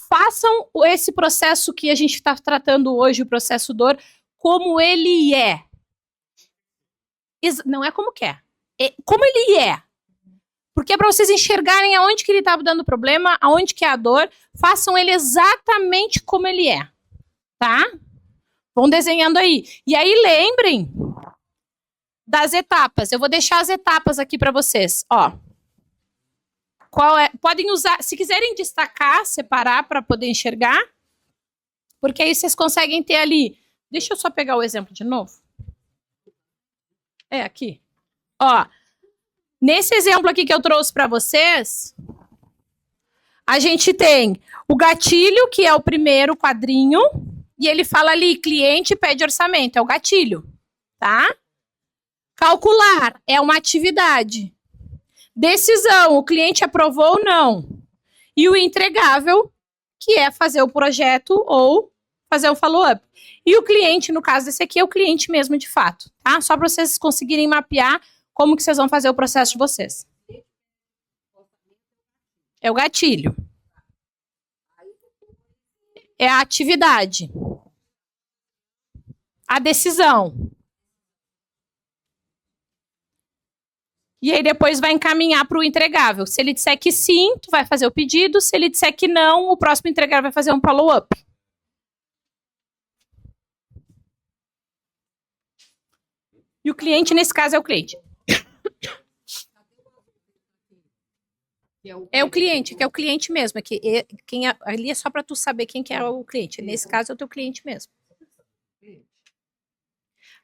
façam esse processo que a gente está tratando hoje, o processo DOR, como ele é. Não é como quer. É como ele é. Porque é para vocês enxergarem aonde que ele estava dando problema, aonde que é a dor, façam ele exatamente como ele é. Tá? Vão desenhando aí. E aí lembrem das etapas. Eu vou deixar as etapas aqui para vocês. Ó. Podem usar, se quiserem destacar, separar para poder enxergar, porque aí vocês conseguem ter ali. Deixa eu só pegar o exemplo de novo. É aqui. Ó, nesse exemplo aqui que eu trouxe para vocês, a gente tem o gatilho, que é o primeiro quadrinho, e ele fala ali, cliente pede orçamento, é o gatilho, tá? Calcular é uma atividade. Decisão, o cliente aprovou ou não. E o entregável, que é fazer o projeto ou fazer o follow-up. E o cliente, no caso desse aqui, é o cliente mesmo de fato, tá? Só para vocês conseguirem mapear como que vocês vão fazer o processo de vocês. É o gatilho. É a atividade. A decisão. E aí depois vai encaminhar para o entregável. Se ele disser que sim, tu vai fazer o pedido. Se ele disser que não, o próximo entregável vai fazer um follow-up. E o cliente, nesse caso, é o cliente. É o cliente, que é o cliente mesmo. Ali é só para tu saber quem que é o cliente. Nesse caso, é o teu cliente mesmo.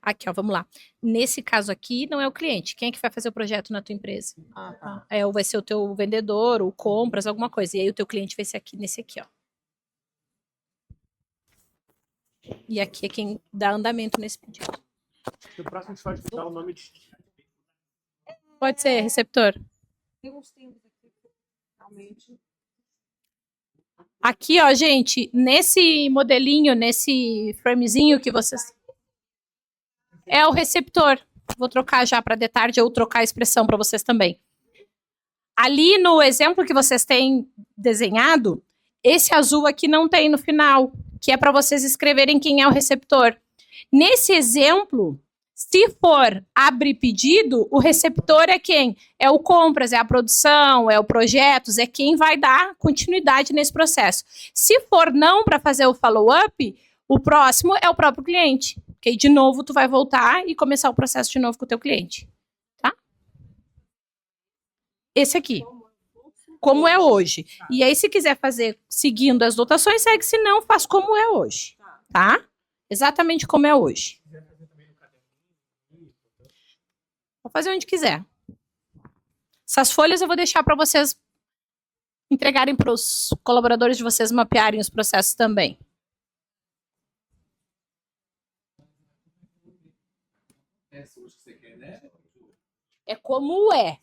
Aqui, ó, vamos lá. Nesse caso aqui, não é o cliente. Quem é que vai fazer o projeto na tua empresa? Ah, tá. Vai ser o teu vendedor, ou compras, alguma coisa. E aí o teu cliente vai ser aqui, nesse aqui, ó. E aqui é quem dá andamento nesse pedido. No próximo a gente pode dar o nome de... Pode ser, receptor. Tem uns tempos aqui, realmente. Aqui, ó, gente, nesse modelinho, nesse framezinho que vocês... É o receptor. Vou trocar já para de tarde ou trocar a expressão para vocês também. Ali no exemplo que vocês têm desenhado, esse azul aqui não tem no final, que é para vocês escreverem quem é o receptor. Nesse exemplo, se for abre pedido, o receptor é quem? É o compras, é a produção, é o projetos, é quem vai dar continuidade nesse processo. Se for não para fazer o follow-up, o próximo é o próprio cliente. Porque aí, de novo, tu vai voltar e começar o processo de novo com o teu cliente. Tá? Esse aqui. Como é hoje. E aí, se quiser fazer seguindo as dotações, segue. Se não, faz como é hoje. Tá? Exatamente como é hoje. Vou fazer onde quiser. Essas folhas eu vou deixar para vocês entregarem para os colaboradores de vocês mapearem os processos também. É como é.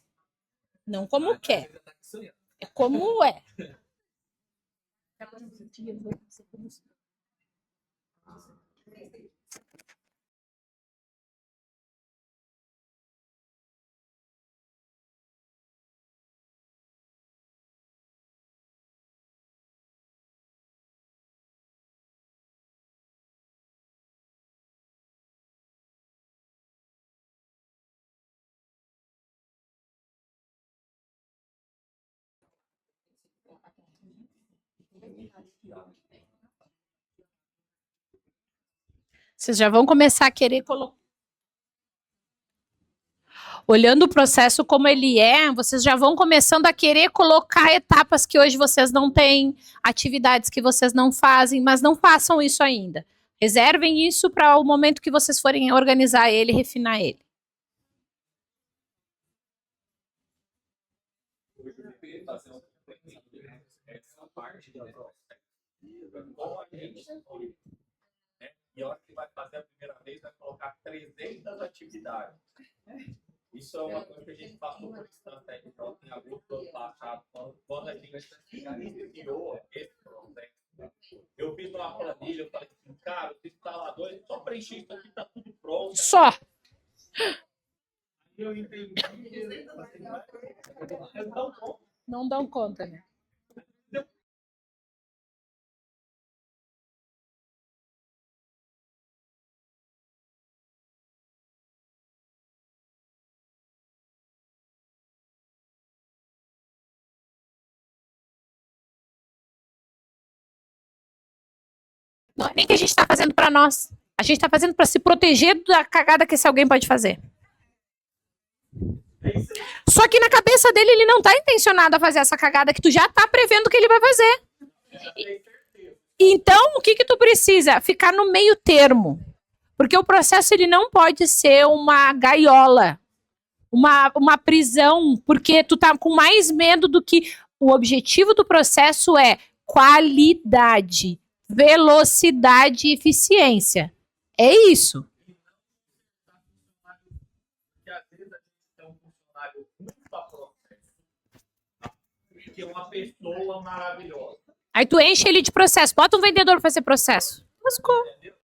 Não como quer. É como é. Vocês já vão começar a querer colocar. Olhando o processo como ele é, vocês já vão começando a querer colocar etapas que hoje vocês não têm, atividades que vocês não fazem, mas não façam isso ainda. Reservem isso para o momento que vocês forem organizar ele, refinar ele. Essa parte da como a gente foi, né? E a hora que vai fazer a primeira vez, vai colocar 300 atividades. Isso é uma coisa que a gente passou por instante aí, então, em agosto do ano passado, quando a gente iniciou esse processo. Eu fiz uma planilha, eu falei assim, cara, os instaladores, só preencher isso aqui, tá tudo pronto. Só. Eu entendi. Não dão conta, né? Não é nem que a gente está fazendo para nós. A gente está fazendo para se proteger da cagada que esse alguém pode fazer. Só que na cabeça dele, ele não está intencionado a fazer essa cagada que tu já está prevendo que ele vai fazer. Então, o que tu precisa? Ficar no meio termo. Porque o processo ele não pode ser uma gaiola, uma prisão, porque tu tá com mais medo do que... O objetivo do processo é qualidade, velocidade e eficiência. É isso. Que às vezes a gente tem um funcionário muito para processo, que é uma pessoa maravilhosa. Aí tu enche ele de processo. Bota um vendedor para fazer processo. Lascou. Entendeu?